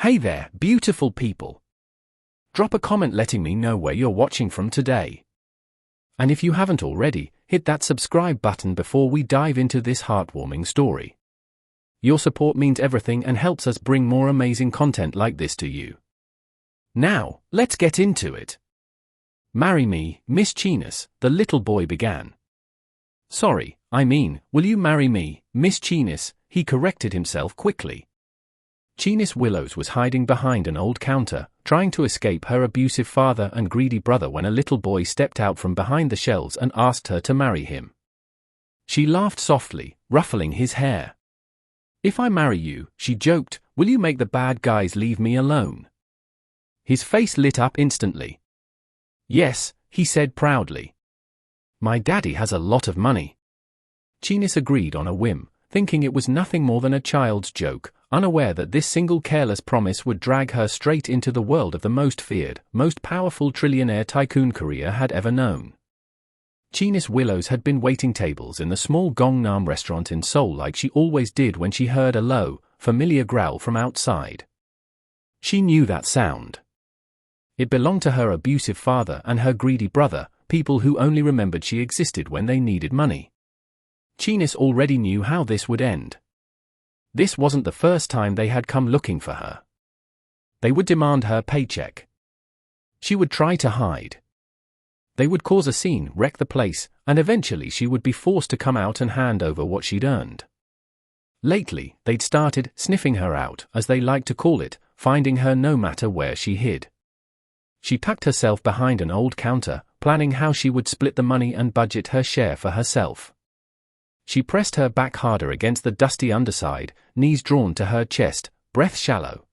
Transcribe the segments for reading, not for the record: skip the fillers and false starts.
Hey there, beautiful people. Drop a comment letting me know where you're watching from today. And if you haven't already, hit that subscribe button before we dive into this heartwarming story. Your support means everything and helps us bring more amazing content like this to you. Now, let's get into it. Marry me, Miss Chinas, the little boy began. Sorry, will you marry me, Miss Chinas? He corrected himself quickly. Chinas Willows was hiding behind an old counter, trying to escape her abusive father and greedy brother when a little boy stepped out from behind the shelves and asked her to marry him. She laughed softly, ruffling his hair. If I marry you, she joked, will you make the bad guys leave me alone? His face lit up instantly. Yes, he said proudly. My daddy has a lot of money. Chinas agreed on a whim, thinking it was nothing more than a child's joke, unaware that this single careless promise would drag her straight into the world of the most feared, most powerful trillionaire tycoon Korea had ever known. Chinas Willows had been waiting tables in the small Gangnam restaurant in Seoul like she always did when she heard a low, familiar growl from outside. She knew that sound. It belonged to her abusive father and her greedy brother, people who only remembered she existed when they needed money. Chinas already knew how this would end. This wasn't the first time they had come looking for her. They would demand her paycheck. She would try to hide. They would cause a scene, wreck the place, and eventually she would be forced to come out and hand over what she'd earned. Lately, they'd started sniffing her out, as they liked to call it, finding her no matter where she hid. She tucked herself behind an old counter, planning how she would split the money and budget her share for herself. She pressed her back harder against the dusty underside, knees drawn to her chest, breath shallow.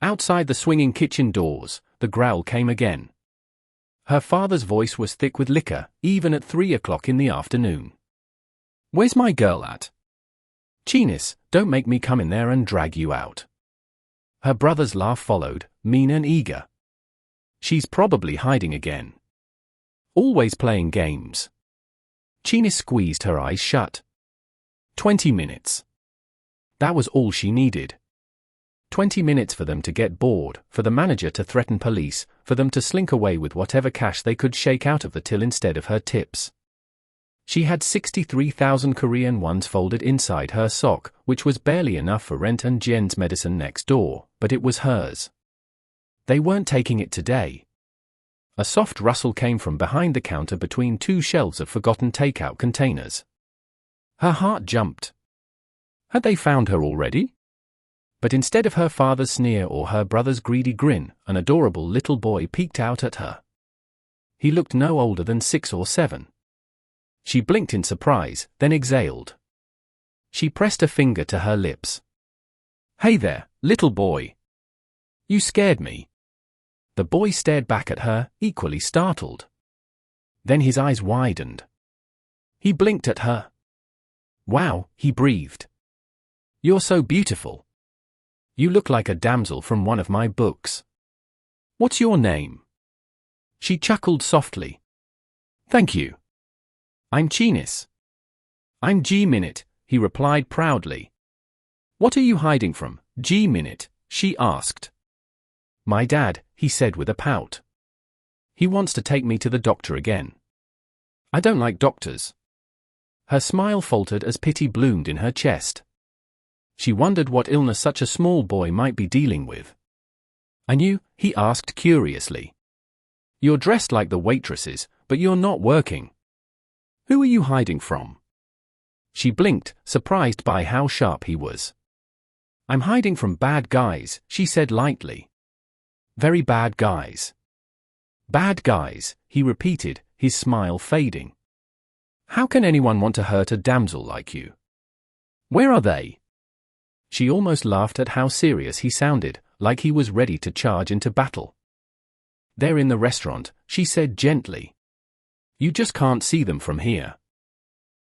Outside the swinging kitchen doors, the growl came again. Her father's voice was thick with liquor, even at 3 o'clock in the afternoon. Where's my girl at? Chinas, don't make me come in there and drag you out. Her brother's laugh followed, mean and eager. She's probably hiding again. Always playing games. Chinas squeezed her eyes shut. 20 minutes. That was all she needed. 20 minutes for them to get bored, for the manager to threaten police, for them to slink away with whatever cash they could shake out of the till instead of her tips. She had 63,000 Korean wons folded inside her sock, which was barely enough for rent and Jen's medicine next door, but it was hers. They weren't taking it today. A soft rustle came from behind the counter between two shelves of forgotten takeout containers. Her heart jumped. Had they found her already? But instead of her father's sneer or her brother's greedy grin, an adorable little boy peeked out at her. He looked no older than 6 or 7. She blinked in surprise, then exhaled. She pressed a finger to her lips. Hey there, little boy. You scared me. The boy stared back at her, equally startled. Then his eyes widened. He blinked at her. Wow, he breathed. You're so beautiful. You look like a damsel from one of my books. What's your name? She chuckled softly. Thank you. I'm Chinas. I'm G-Minute, he replied proudly. What are you hiding from, G-Minute? She asked. My dad, he said with a pout. He wants to take me to the doctor again. I don't like doctors. Her smile faltered as pity bloomed in her chest. She wondered what illness such a small boy might be dealing with. And you? He asked curiously. You're dressed like the waitresses, but you're not working. Who are you hiding from? She blinked, surprised by how sharp he was. I'm hiding from bad guys, she said lightly. Very bad guys. Bad guys, he repeated, his smile fading. How can anyone want to hurt a damsel like you? Where are they? She almost laughed at how serious he sounded, like he was ready to charge into battle. They're in the restaurant, she said gently. You just can't see them from here.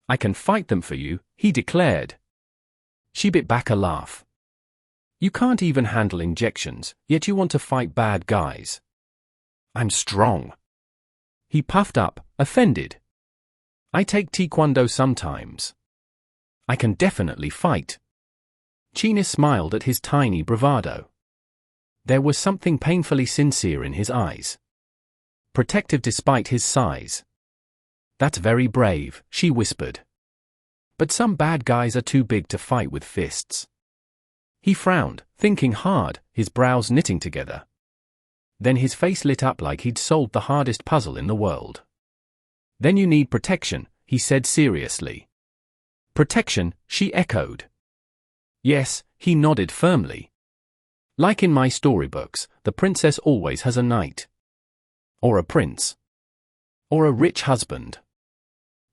I can fight them for you, he declared. She bit back a laugh. You can't even handle injections, yet you want to fight bad guys. I'm strong. He puffed up, offended. I take taekwondo sometimes. I can definitely fight. Chinas smiled at his tiny bravado. There was something painfully sincere in his eyes. Protective despite his size. "That's very brave," she whispered. "But some bad guys are too big to fight with fists." He frowned, thinking hard, his brows knitting together. Then his face lit up like he'd solved the hardest puzzle in the world. "Then you need protection," he said seriously. "Protection," she echoed. "Yes," he nodded firmly. "Like in my storybooks, the princess always has a knight. Or a prince. Or a rich husband."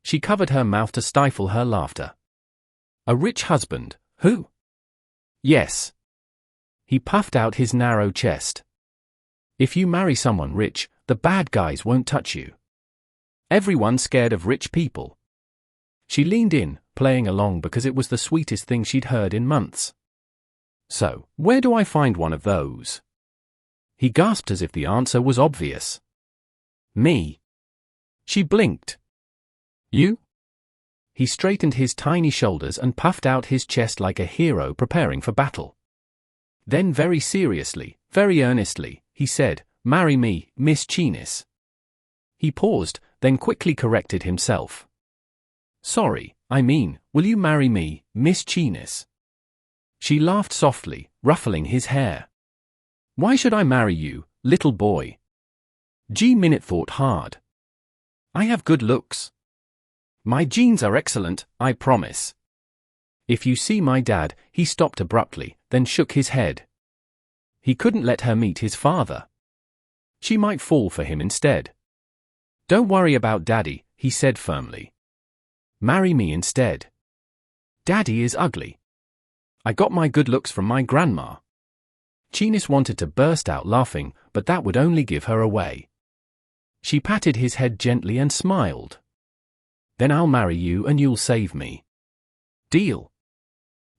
She covered her mouth to stifle her laughter. "A rich husband, who?" "Yes." He puffed out his narrow chest. "If you marry someone rich, the bad guys won't touch you. Everyone's scared of rich people." She leaned in, playing along because it was the sweetest thing she'd heard in months. "So, where do I find one of those?" He gasped as if the answer was obvious. "Me." She blinked. "You?" He straightened his tiny shoulders and puffed out his chest like a hero preparing for battle. Then very seriously, very earnestly, he said, "Marry me, Miss Chenis." He paused, then quickly corrected himself. "Sorry, I mean, will you marry me, Miss Chenis?" She laughed softly, ruffling his hair. "Why should I marry you, little boy?" G-Minute thought hard. "I have good looks. My genes are excellent, I promise. If you see my dad," he stopped abruptly, then shook his head. He couldn't let her meet his father. She might fall for him instead. "Don't worry about Daddy," he said firmly. "Marry me instead. Daddy is ugly. I got my good looks from my grandma." Chenis wanted to burst out laughing, but that would only give her away. She patted his head gently and smiled. "Then I'll marry you and you'll save me. Deal?"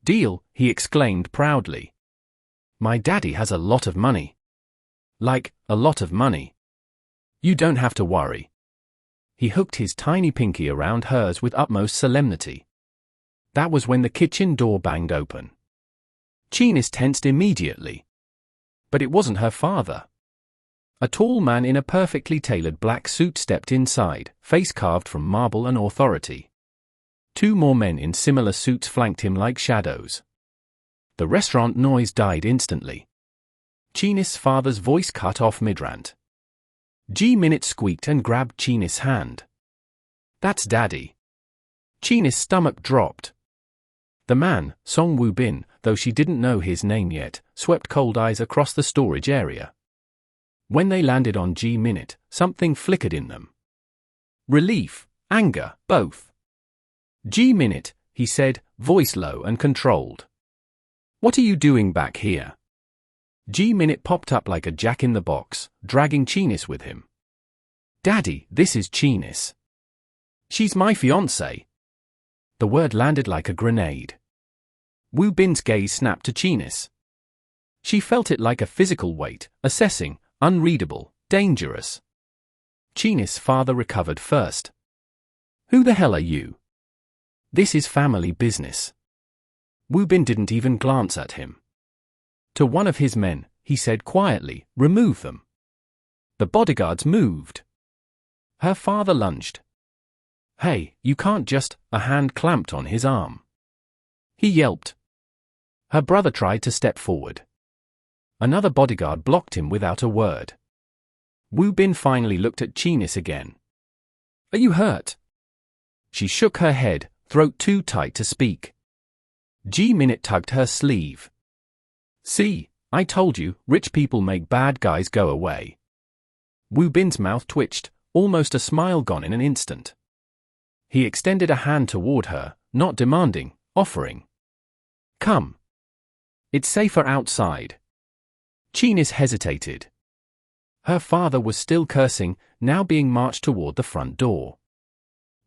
"Deal," he exclaimed proudly. "My daddy has a lot of money. Like, a lot of money. You don't have to worry." He hooked his tiny pinky around hers with utmost solemnity. That was when the kitchen door banged open. Chenis tensed immediately. But it wasn't her father. A tall man in a perfectly tailored black suit stepped inside, face carved from marble and authority. Two more men in similar suits flanked him like shadows. The restaurant noise died instantly. Chenis' father's voice cut off mid-rant. G-Minute squeaked and grabbed Chenis' hand. "That's Daddy." Chenis' stomach dropped. The man, Song Woo Bin, though she didn't know his name yet, swept cold eyes across the storage area. When they landed on G-Minute, something flickered in them. Relief, anger, both. "G-Minute," he said, voice low and controlled. "What are you doing back here?" G-Minute popped up like a jack-in-the-box, dragging Chenis with him. "Daddy, this is Chenis. She's my fiancée." The word landed like a grenade. Woo Bin's gaze snapped to Chenis. She felt it like a physical weight, assessing, unreadable, dangerous. Chenis' father recovered first. "Who the hell are you?" "This is family business." Woo Bin didn't even glance at him. To one of his men, he said quietly, "Remove them." The bodyguards moved. Her father lunged. "Hey, you can't just," a hand clamped on his arm. He yelped. Her brother tried to step forward. Another bodyguard blocked him without a word. Woo Bin finally looked at Chenis again. "Are you hurt?" She shook her head, throat too tight to speak. G-Minute tugged her sleeve. "See, I told you, rich people make bad guys go away." Woo Bin's mouth twitched, almost a smile gone in an instant. He extended a hand toward her, not demanding, offering. "Come. It's safer outside." Chenis hesitated. Her father was still cursing, now being marched toward the front door.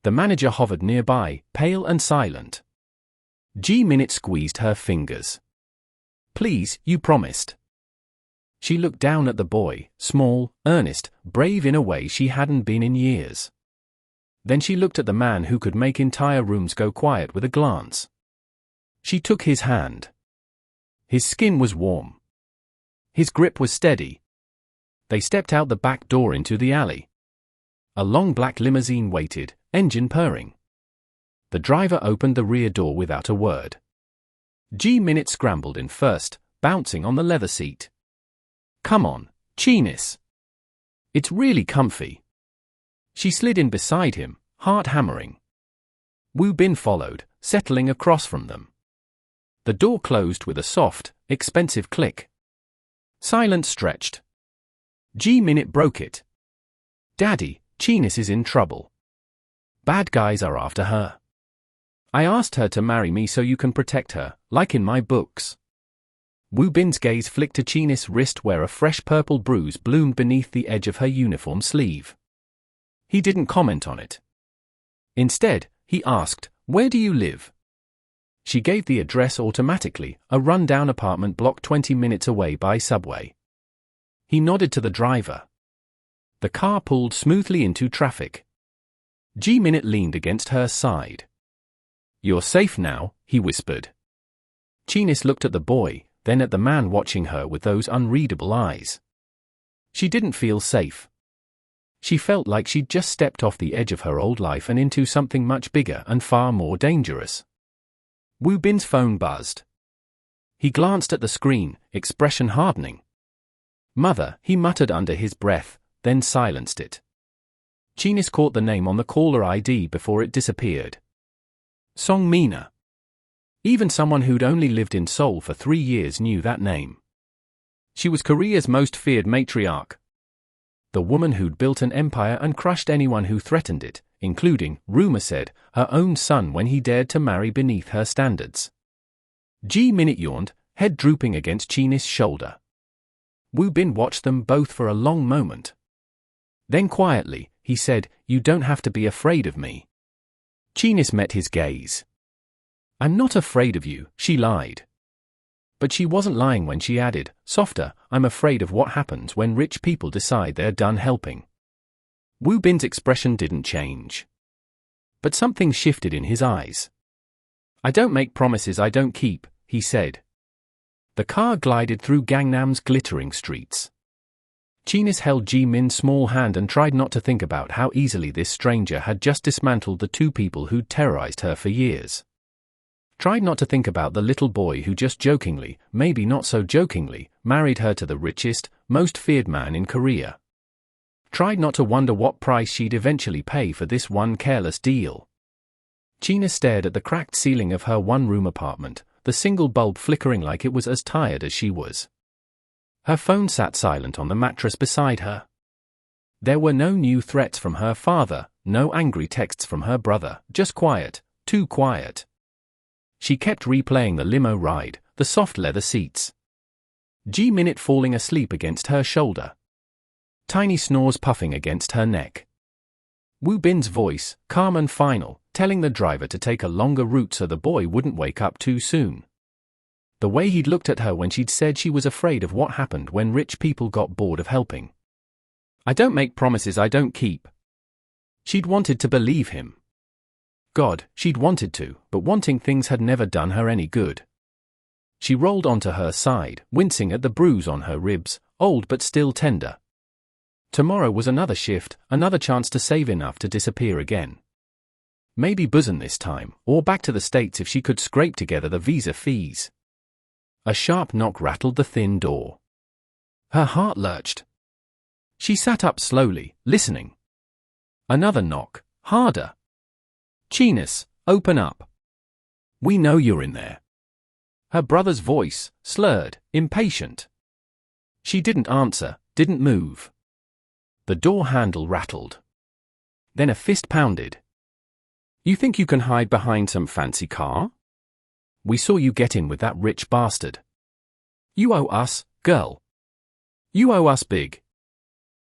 The manager hovered nearby, pale and silent. G-Minute squeezed her fingers. "Please, you promised." She looked down at the boy, small, earnest, brave in a way she hadn't been in years. Then she looked at the man who could make entire rooms go quiet with a glance. She took his hand. His skin was warm. His grip was steady. They stepped out the back door into the alley. A long black limousine waited, engine purring. The driver opened the rear door without a word. G-Minute scrambled in first, bouncing on the leather seat. "Come on, Chinis. It's really comfy." She slid in beside him, heart hammering. Wu Bin followed, settling across from them. The door closed with a soft, expensive click. Silence stretched. G-Minute broke it. "Daddy, Chinis is in trouble. Bad guys are after her. I asked her to marry me so you can protect her, like in my books." Wu Bin's gaze flicked to Chinis' wrist where a fresh purple bruise bloomed beneath the edge of her uniform sleeve. He didn't comment on it. Instead, he asked, "Where do you live?" She gave the address automatically, a run-down apartment block 20 minutes away by subway. He nodded to the driver. The car pulled smoothly into traffic. G-Minute leaned against her side. "You're safe now," he whispered. Chinis looked at the boy, then at the man watching her with those unreadable eyes. She didn't feel safe. She felt like she'd just stepped off the edge of her old life and into something much bigger and far more dangerous. Wu Bin's phone buzzed. He glanced at the screen, expression hardening. "Mother," he muttered under his breath, then silenced it. Chinis caught the name on the caller ID before it disappeared. Song Mina. Even someone who'd only lived in Seoul for 3 years knew that name. She was Korea's most feared matriarch. The woman who'd built an empire and crushed anyone who threatened it, including, rumor said, her own son when he dared to marry beneath her standards. G-Minute yawned, head drooping against Chinis' shoulder. Wu Bin watched them both for a long moment. Then quietly, he said, "You don't have to be afraid of me." Chinis met his gaze. "I'm not afraid of you," she lied. But she wasn't lying when she added, softer, "I'm afraid of what happens when rich people decide they're done helping." Wu Bin's expression didn't change. But something shifted in his eyes. "I don't make promises I don't keep," he said. The car glided through Gangnam's glittering streets. Chinis held Ji-Min's small hand and tried not to think about how easily this stranger had just dismantled the 2 people who'd terrorized her for years. Tried not to think about the little boy who just jokingly, maybe not so jokingly, married her to the richest, most feared man in Korea. Tried not to wonder what price she'd eventually pay for this one careless deal. Chinis stared at the cracked ceiling of her one-room apartment, the single bulb flickering like it was as tired as she was. Her phone sat silent on the mattress beside her. There were no new threats from her father, no angry texts from her brother, just quiet, too quiet. She kept replaying the limo ride, the soft leather seats. G-Minute falling asleep against her shoulder. Tiny snores puffing against her neck. Wu Bin's voice, calm and final, telling the driver to take a longer route so the boy wouldn't wake up too soon. The way he'd looked at her when she'd said she was afraid of what happened when rich people got bored of helping. "I don't make promises I don't keep." She'd wanted to believe him. God, she'd wanted to, but wanting things had never done her any good. She rolled onto her side, wincing at the bruise on her ribs, old but still tender. Tomorrow was another shift, another chance to save enough to disappear again. Maybe Busan this time, or back to the States if she could scrape together the visa fees. A sharp knock rattled the thin door. Her heart lurched. She sat up slowly, listening. Another knock, harder. "Chinis, open up. We know you're in there." Her brother's voice, slurred, impatient. She didn't answer, didn't move. The door handle rattled. Then a fist pounded. "You think you can hide behind some fancy car? We saw you get in with that rich bastard. You owe us, girl. You owe us big."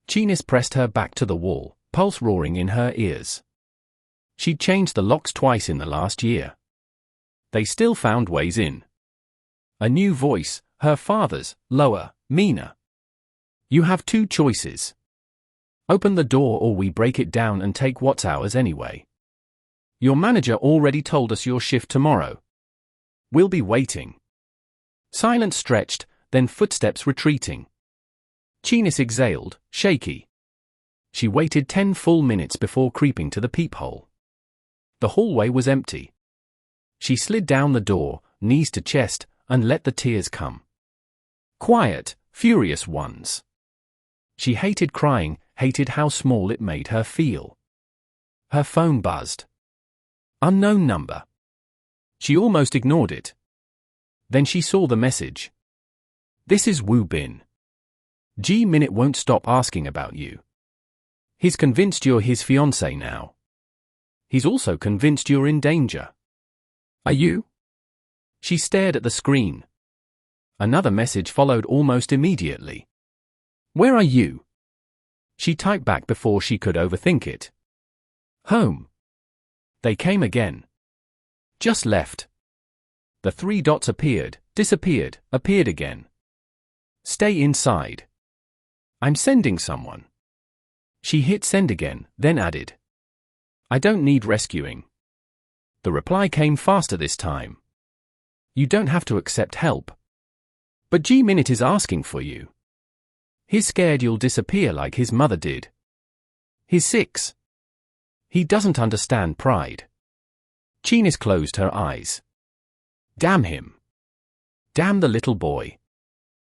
Chinis pressed her back to the wall, pulse roaring in her ears. She'd changed the locks twice in the last year. They still found ways in. A new voice, her father's, lower, meaner. "You have 2 choices. Open the door or we break it down and take what's ours anyway. Your manager already told us your shift tomorrow. We'll be waiting." Silence stretched, then footsteps retreating. Chinis exhaled, shaky. She waited 10 full minutes before creeping to the peephole. The hallway was empty. She slid down the door, knees to chest, and let the tears come. Quiet, furious ones. She hated crying, hated how small it made her feel. Her phone buzzed. Unknown number. She almost ignored it. Then she saw the message. This is Woo Bin. G-Minute won't stop asking about you. He's convinced you're his fiancé now. He's also convinced you're in danger. Are you? She stared at the screen. Another message followed almost immediately. Where are you? She typed back before she could overthink it. Home. They came again. Just left. The 3 dots appeared, disappeared, appeared again. Stay inside. I'm sending someone. She hit send again, then added. I don't need rescuing. The reply came faster this time. You don't have to accept help. But G-Minute is asking for you. He's scared you'll disappear like his mother did. He's 6. He doesn't understand pride. Chinis closed her eyes. Damn him. Damn the little boy.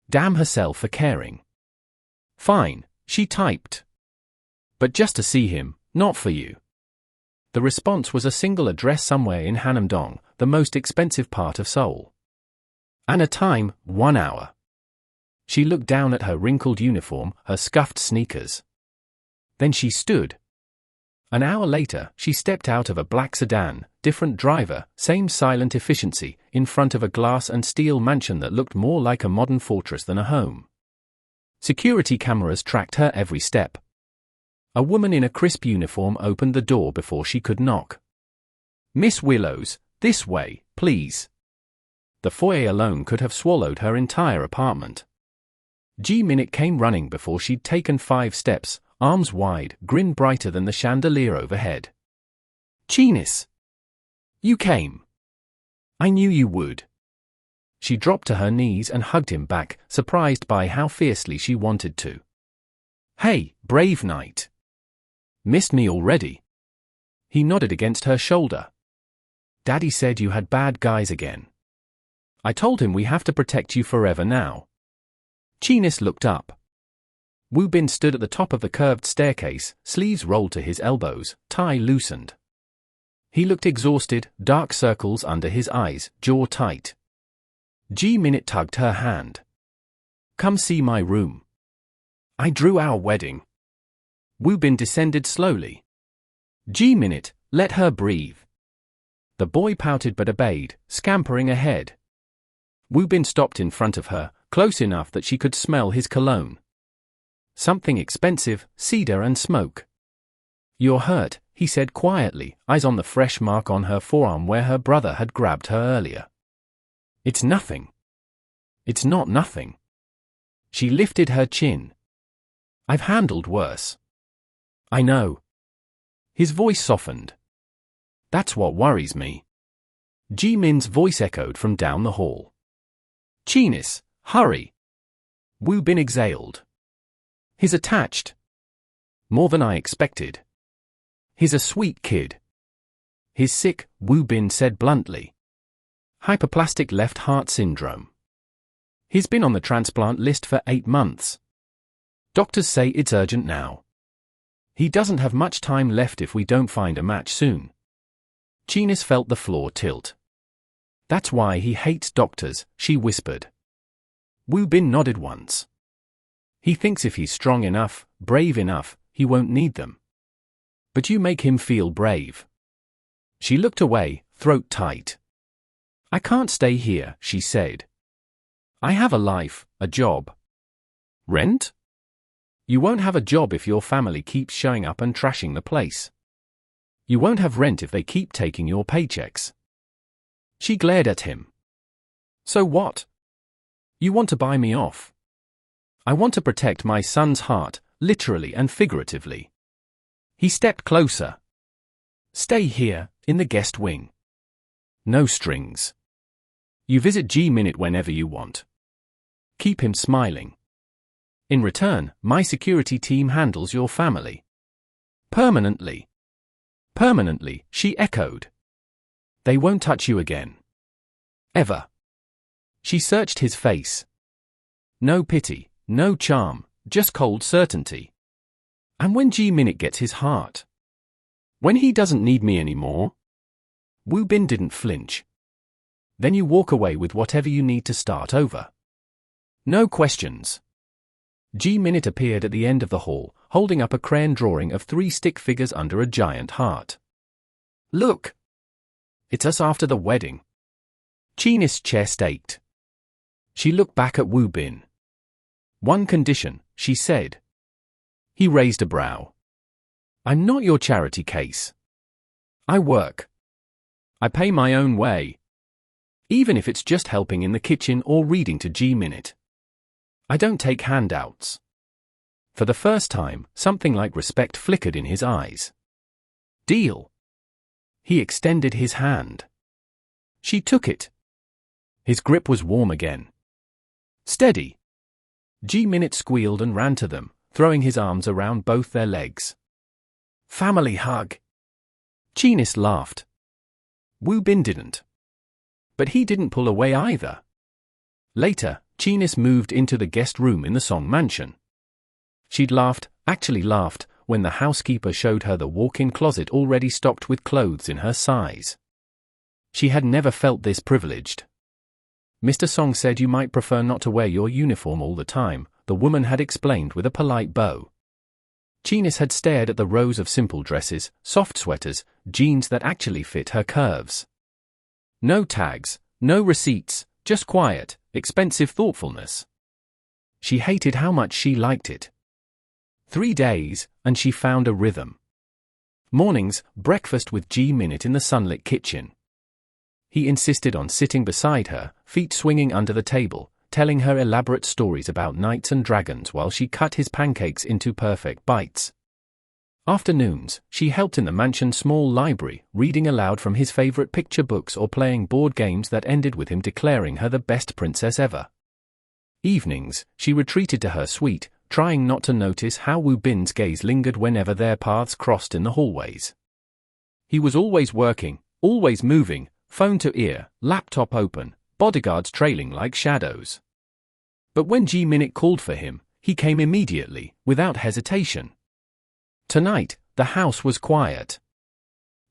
Damn herself for caring. Fine, she typed. But just to see him, not for you. The response was a single address somewhere in Hanam-dong, the most expensive part of Seoul. And a time, 1 hour. She looked down at her wrinkled uniform, her scuffed sneakers. Then she stood. An hour later, she stepped out of a black sedan, different driver, same silent efficiency, in front of a glass and steel mansion that looked more like a modern fortress than a home. Security cameras tracked her every step. A woman in a crisp uniform opened the door before she could knock. Miss Willows, this way, please. The foyer alone could have swallowed her entire apartment. G-Minute came running before she'd taken 5 steps, arms wide, grin brighter than the chandelier overhead. Chinis! You came. I knew you would. She dropped to her knees and hugged him back, surprised by how fiercely she wanted to. Hey, brave knight. Missed me already? He nodded against her shoulder. Daddy said you had bad guys again. I told him we have to protect you forever now. Chinis looked up. Woo Bin stood at the top of the curved staircase, sleeves rolled to his elbows, tie loosened. He looked exhausted, dark circles under his eyes, jaw tight. G-Minute tugged her hand. Come see my room. I drew our wedding. Woo Bin descended slowly. G-Minute, let her breathe. The boy pouted but obeyed, scampering ahead. Woo Bin stopped in front of her, close enough that she could smell his cologne. Something expensive, cedar and smoke. You're hurt, he said quietly, eyes on the fresh mark on her forearm where her brother had grabbed her earlier. It's nothing. It's not nothing. She lifted her chin. I've handled worse. I know. His voice softened. That's what worries me. Ji-Min's voice echoed from down the hall. Chinis, hurry. Woo Bin exhaled. He's attached. More than I expected. He's a sweet kid. He's sick, Woo Bin said bluntly. Hyperplastic left heart syndrome. He's been on the transplant list for 8 months. Doctors say it's urgent now. He doesn't have much time left if we don't find a match soon. Chinis felt the floor tilt. That's why he hates doctors, she whispered. Woo Bin nodded once. He thinks if he's strong enough, brave enough, he won't need them. But you make him feel brave. She looked away, throat tight. I can't stay here, she said. I have a life, a job. Rent? You won't have a job if your family keeps showing up and trashing the place. You won't have rent if they keep taking your paychecks. She glared at him. So what? You want to buy me off? I want to protect my son's heart, literally and figuratively. He stepped closer. Stay here, in the guest wing. No strings. You visit G-Minute whenever you want. Keep him smiling. In return, my security team handles your family. Permanently. Permanently, she echoed. They won't touch you again. Ever. She searched his face. No pity, no charm, just cold certainty. And when G-Minute gets his heart? When he doesn't need me anymore? Woo Bin didn't flinch. Then you walk away with whatever you need to start over. No questions. G-Minute appeared at the end of the hall, holding up a crayon drawing of 3 stick figures under a giant heart. Look! It's us after the wedding. Cheenis' chest ached. She looked back at Woo Bin. One condition, she said. He raised a brow. I'm not your charity case. I work. I pay my own way. Even if it's just helping in the kitchen or reading to G-Minute. I don't take handouts. For the first time, something like respect flickered in his eyes. Deal. He extended his hand. She took it. His grip was warm again. Steady. G-Minute squealed and ran to them, throwing his arms around both their legs. Family hug. Cheenis laughed. Woo Bin didn't. But he didn't pull away either. Later, Cheenis moved into the guest room in the Song mansion. She'd actually laughed, when the housekeeper showed her the walk-in closet already stocked with clothes in her size. She had never felt this privileged. Mr. Song said you might prefer not to wear your uniform all the time, the woman had explained with a polite bow. Cheenis had stared at the rows of simple dresses, soft sweaters, jeans that actually fit her curves. No tags, no receipts, just quiet, expensive thoughtfulness. She hated how much she liked it. 3 days, and she found a rhythm. Mornings, breakfast with G-Minute in the sunlit kitchen. He insisted on sitting beside her, feet swinging under the table, telling her elaborate stories about knights and dragons while she cut his pancakes into perfect bites. Afternoons, she helped in the mansion's small library, reading aloud from his favorite picture books or playing board games that ended with him declaring her the best princess ever. Evenings, she retreated to her suite, trying not to notice how Woo Bin's gaze lingered whenever their paths crossed in the hallways. He was always working, always moving, phone to ear, laptop open, bodyguards trailing like shadows. But when G-Minute called for him, he came immediately, without hesitation. Tonight, the house was quiet.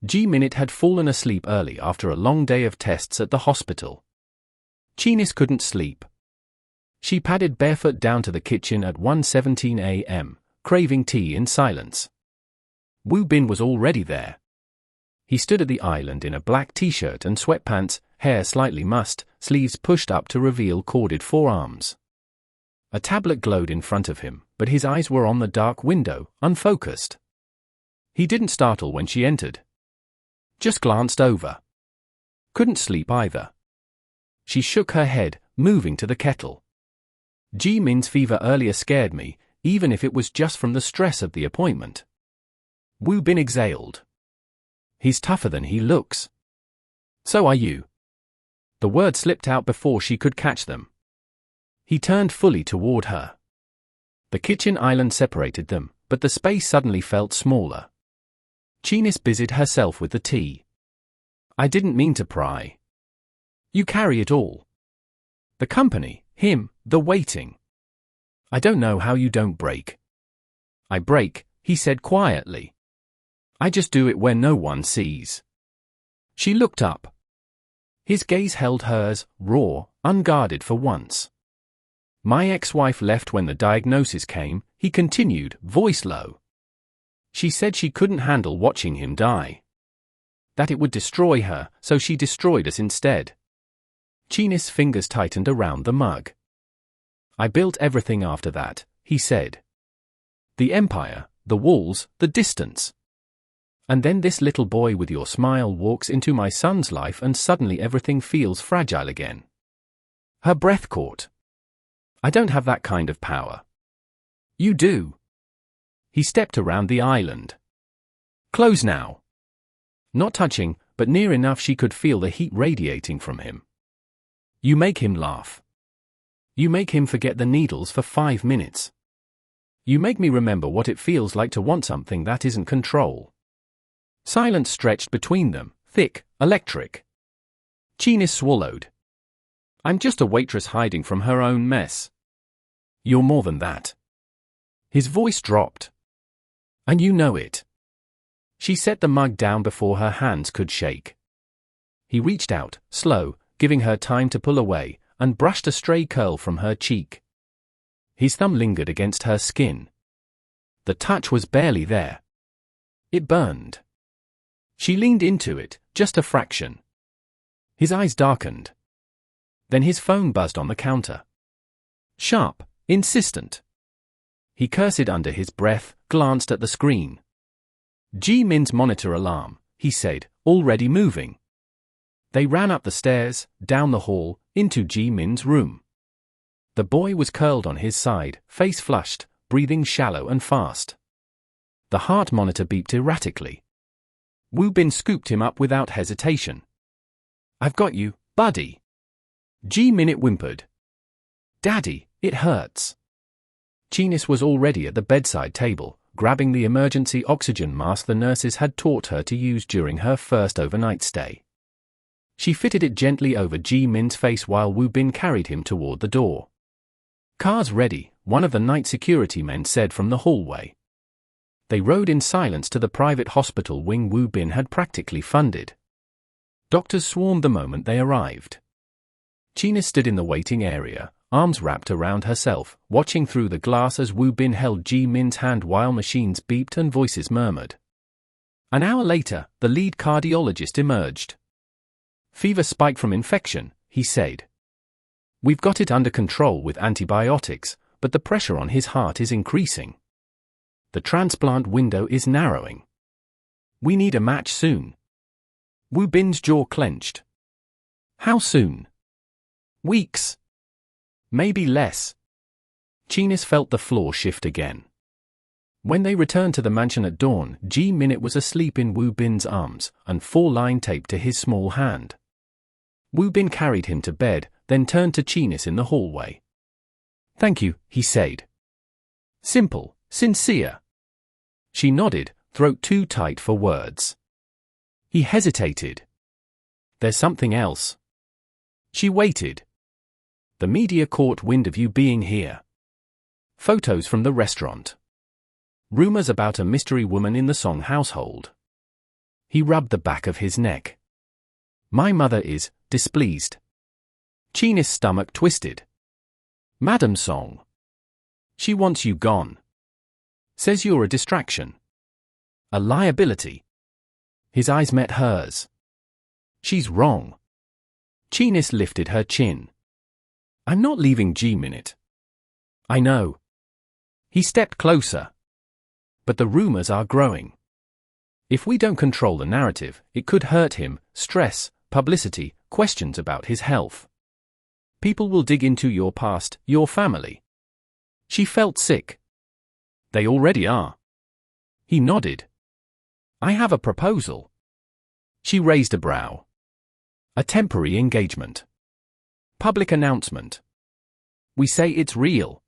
G-Minute had fallen asleep early after a long day of tests at the hospital. Cheenis couldn't sleep. She padded barefoot down to the kitchen at 1:17 a.m., craving tea in silence. Woo Bin was already there. He stood at the island in a black t-shirt and sweatpants, hair slightly mussed, sleeves pushed up to reveal corded forearms. A tablet glowed in front of him, but his eyes were on the dark window, unfocused. He didn't startle when she entered. Just glanced over. Couldn't sleep either. She shook her head, moving to the kettle. G-Min's fever earlier scared me, even if it was just from the stress of the appointment. Woo Bin exhaled. He's tougher than he looks. So are you. The words slipped out before she could catch them. He turned fully toward her. The kitchen island separated them, but the space suddenly felt smaller. Cheenis busied herself with the tea. I didn't mean to pry. You carry it all. The company, him, the waiting. I don't know how you don't break. I break, he said quietly. I just do it where no one sees. She looked up. His gaze held hers, raw, unguarded for once. My ex-wife left when the diagnosis came, he continued, voice low. She said she couldn't handle watching him die. That it would destroy her, so she destroyed us instead. Cheenis' fingers tightened around the mug. I built everything after that, he said. The empire, the walls, the distance. And then this little boy with your smile walks into my son's life and suddenly everything feels fragile again. Her breath caught. I don't have that kind of power. You do. He stepped around the island. Close now. Not touching, but near enough she could feel the heat radiating from him. You make him laugh. You make him forget the needles for 5 minutes. You make me remember what it feels like to want something that isn't control. Silence stretched between them, thick, electric. Chinis swallowed. I'm just a waitress hiding from her own mess. You're more than that. His voice dropped. And you know it. She set the mug down before her hands could shake. He reached out, slow, giving her time to pull away, and brushed a stray curl from her cheek. His thumb lingered against her skin. The touch was barely there. It burned. She leaned into it, just a fraction. His eyes darkened. Then his phone buzzed on the counter. Sharp, insistent. He cursed under his breath, glanced at the screen. Ji-min's monitor alarm, he said, already moving. They ran up the stairs, down the hall, into Ji-min's room. The boy was curled on his side, face flushed, breathing shallow and fast. The heart monitor beeped erratically. Woo Bin scooped him up without hesitation. I've got you, buddy. Ji-min whimpered. Daddy, it hurts. Chinis was already at the bedside table, grabbing the emergency oxygen mask the nurses had taught her to use during her first overnight stay. She fitted it gently over Ji-min's face while Woo Bin carried him toward the door. Car's ready, one of the night security men said from the hallway. They rode in silence to the private hospital wing Woo Bin had practically funded. Doctors swarmed the moment they arrived. Chinis stood in the waiting area, arms wrapped around herself, watching through the glass as Woo Bin held Ji-min's hand while machines beeped and voices murmured. An hour later, the lead cardiologist emerged. Fever spiked from infection, he said. We've got it under control with antibiotics, but the pressure on his heart is increasing. The transplant window is narrowing. We need a match soon. Woo Bin's jaw clenched. How soon? Weeks. Maybe less. Chinis felt the floor shift again. When they returned to the mansion at dawn, Ji-min was asleep in Woo Bin's arms, and 4-line taped to his small hand. Woo Bin carried him to bed, then turned to Chinis in the hallway. Thank you, he said. Simple, sincere. She nodded, throat too tight for words. He hesitated. There's something else. She waited. The media caught wind of you being here. Photos from the restaurant. Rumors about a mystery woman in the Song household. He rubbed the back of his neck. My mother is displeased. Chinis' stomach twisted. Madam Song. She wants you gone. Says you're a distraction. A liability. His eyes met hers. She's wrong. Chinis lifted her chin. I'm not leaving Ji-min. I know. He stepped closer. But the rumors are growing. If we don't control the narrative, it could hurt him, stress, publicity, questions about his health. People will dig into your past, your family. She felt sick. They already are. He nodded. I have a proposal. She raised a brow. A temporary engagement. Public announcement. We say it's real.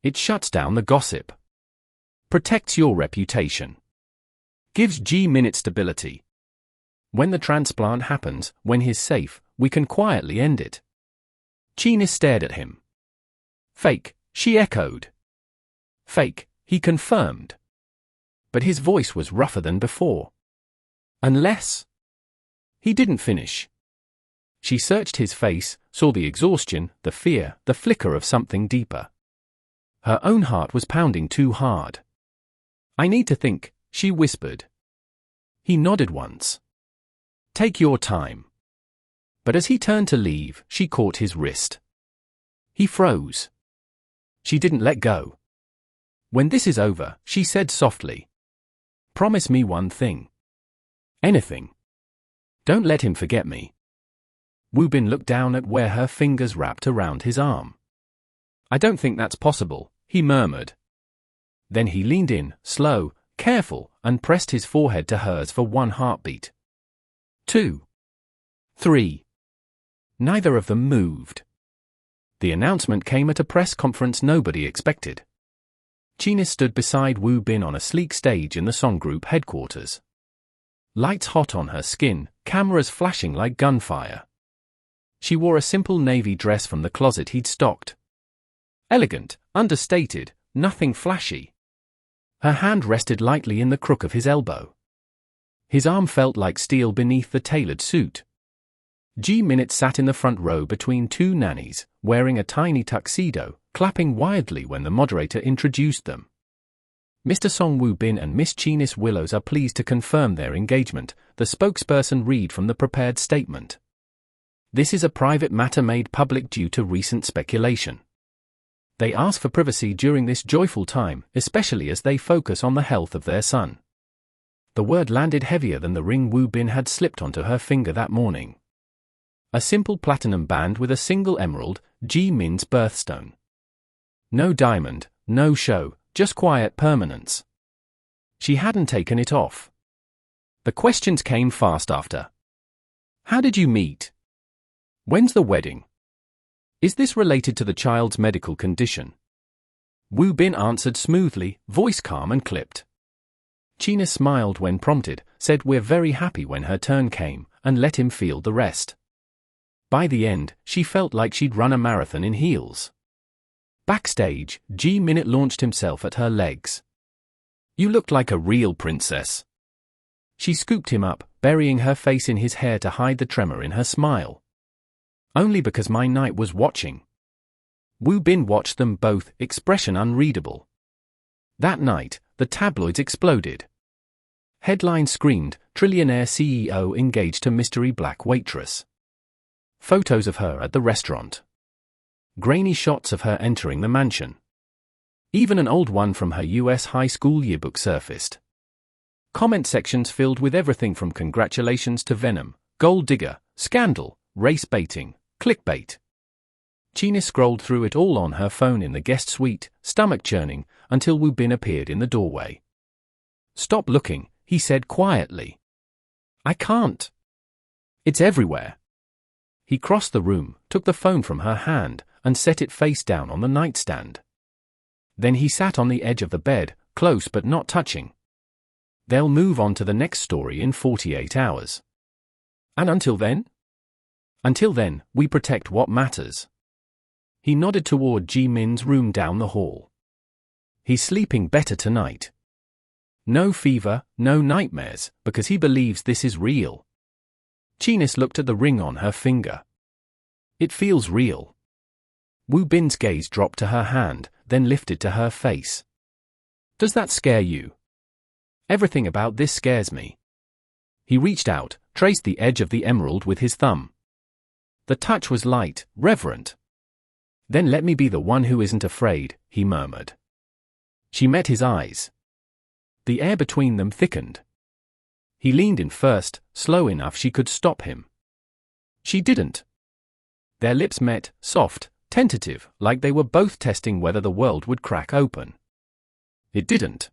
It shuts down the gossip. Protects your reputation. Gives Ji-min stability. When the transplant happens, when he's safe, we can quietly end it. Chinis stared at him. Fake, she echoed. Fake, he confirmed. But his voice was rougher than before. Unless... He didn't finish. She searched his face, saw the exhaustion, the fear, the flicker of something deeper. Her own heart was pounding too hard. I need to think, she whispered. He nodded once. Take your time. But as he turned to leave, she caught his wrist. He froze. She didn't let go. When this is over, she said softly. Promise me one thing. Anything. Don't let him forget me. Woo Bin looked down at where her fingers wrapped around his arm. I don't think that's possible, he murmured. Then he leaned in, slow, careful, and pressed his forehead to hers for 1 heartbeat. 2. 3. Neither of them moved. The announcement came at a press conference nobody expected. Chinese stood beside Wu Bin on a sleek stage in the Song Group headquarters. Lights hot on her skin, cameras flashing like gunfire. She wore a simple navy dress from the closet he'd stocked. Elegant, understated, nothing flashy. Her hand rested lightly in the crook of his elbow. His arm felt like steel beneath the tailored suit. G-Minute sat in the front row between two nannies, wearing a tiny tuxedo, clapping wildly when the moderator introduced them. Mr. Song Wu Bin and Miss Chinese Willows are pleased to confirm their engagement, the spokesperson read from the prepared statement. This is a private matter made public due to recent speculation. They ask for privacy during this joyful time, especially as they focus on the health of their son. The word landed heavier than the ring Wu Bin had slipped onto her finger that morning. A simple platinum band with a single emerald, G-Min's birthstone. No diamond, no show, just quiet permanence. She hadn't taken it off. The questions came fast after. How did you meet? When's the wedding? Is this related to the child's medical condition? Wu Bin answered smoothly, voice calm and clipped. China smiled when prompted, said we're very happy when her turn came, and let him feel the rest. By the end, she felt like she'd run a marathon in heels. Backstage, G-Minute launched himself at her legs. You looked like a real princess. She scooped him up, burying her face in his hair to hide the tremor in her smile. Only because my knight was watching. Wu Bin watched them both, expression unreadable. That night, the tabloids exploded. Headlines screamed, trillionaire CEO engaged to mystery black waitress. Photos of her at the restaurant. Grainy shots of her entering the mansion. Even an old one from her US high school yearbook surfaced. Comment sections filled with everything from congratulations to venom, gold digger, scandal, race baiting, clickbait. China scrolled through it all on her phone in the guest suite, stomach churning, until Wu Bin appeared in the doorway. Stop looking, he said quietly. I can't. It's everywhere. He crossed the room, took the phone from her hand, and set it face down on the nightstand. Then he sat on the edge of the bed, close but not touching. They'll move on to the next story in 48 hours. And until then? Until then, we protect what matters. He nodded toward Ji-Min's room down the hall. He's sleeping better tonight. No fever, no nightmares, because he believes this is real. Chinese looked at the ring on her finger. It feels real. Wu Bin's gaze dropped to her hand, then lifted to her face. Does that scare you? Everything about this scares me. He reached out, traced the edge of the emerald with his thumb. The touch was light, reverent. Then let me be the one who isn't afraid, he murmured. She met his eyes. The air between them thickened. He leaned in first, slow enough she could stop him. She didn't. Their lips met, soft, tentative, like they were both testing whether the world would crack open. It didn't.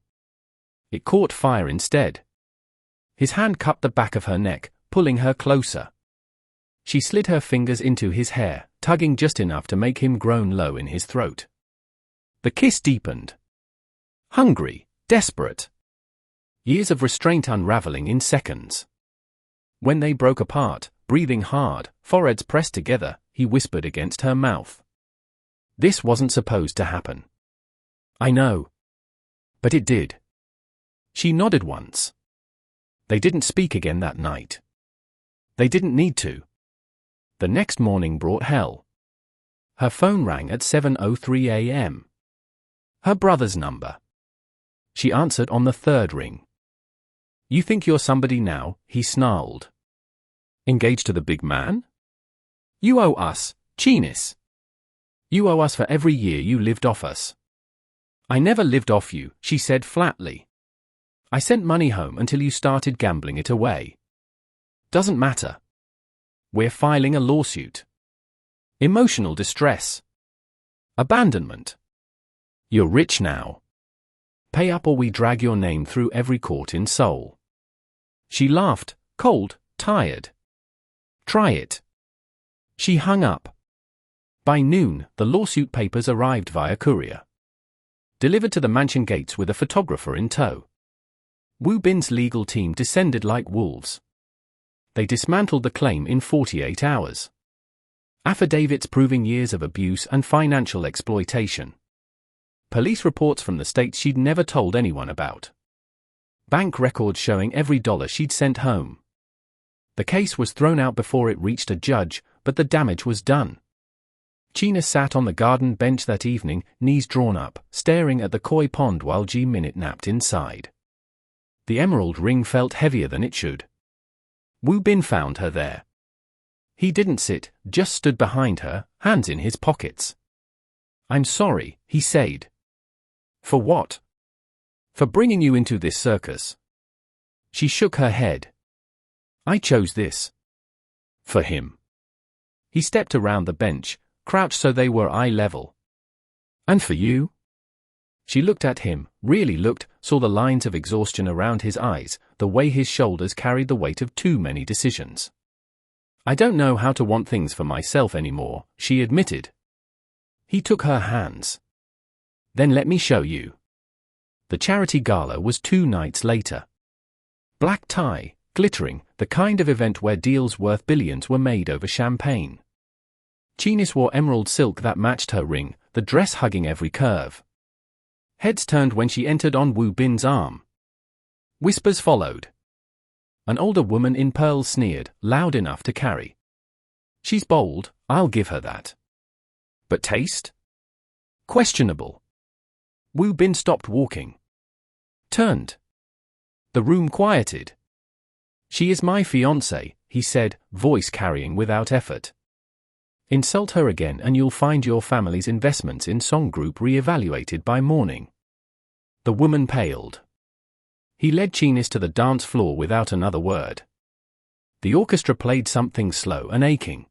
It caught fire instead. His hand cupped the back of her neck, pulling her closer. She slid her fingers into his hair, tugging just enough to make him groan low in his throat. The kiss deepened. Hungry, desperate. Years of restraint unraveling in seconds. When they broke apart, breathing hard, foreheads pressed together, he whispered against her mouth. This wasn't supposed to happen. I know. But it did. She nodded once. They didn't speak again that night. They didn't need to. The next morning brought hell. Her phone rang at 7:03 a.m. Her brother's number. She answered on the third ring. You think you're somebody now, he snarled. Engaged to the big man? You owe us, Chinese. You owe us for every year you lived off us. I never lived off you, she said flatly. I sent money home until you started gambling it away. Doesn't matter. We're filing a lawsuit. Emotional distress. Abandonment. You're rich now. Pay up or we drag your name through every court in Seoul. She laughed, cold, tired. Try it. She hung up. By noon, the lawsuit papers arrived via courier, delivered to the mansion gates with a photographer in tow. Woo Bin's legal team descended like wolves. They dismantled the claim in 48 hours. Affidavits proving years of abuse and financial exploitation. Police reports from the states she'd never told anyone about. Bank records showing every dollar she'd sent home. The case was thrown out before it reached a judge, but the damage was done. Chyna sat on the garden bench that evening, knees drawn up, staring at the koi pond while G-Minute napped inside. The emerald ring felt heavier than it should. Woo Bin found her there. He didn't sit, just stood behind her, hands in his pockets. "I'm sorry," he said. "For what?" "For bringing you into this circus." She shook her head. "I chose this. For him." He stepped around the bench, crouched so they were eye level. "And for you?" She looked at him, really looked, saw the lines of exhaustion around his eyes, the way his shoulders carried the weight of too many decisions. "I don't know how to want things for myself anymore," she admitted. He took her hands. "Then let me show you." The charity gala was 2 nights later. Black tie, glittering, the kind of event where deals worth billions were made over champagne. Chyna wore emerald silk that matched her ring, the dress hugging every curve. Heads turned when she entered on Woo Bin's arm. Whispers followed. An older woman in pearls sneered, loud enough to carry. "She's bold, I'll give her that. But taste? Questionable." Woo Bin stopped walking. Turned. The room quieted. "She is my fiancée," he said, voice carrying without effort. "Insult her again and you'll find your family's investments in Song Group re-evaluated by morning." The woman paled. He led Chyna to the dance floor without another word. The orchestra played something slow and aching.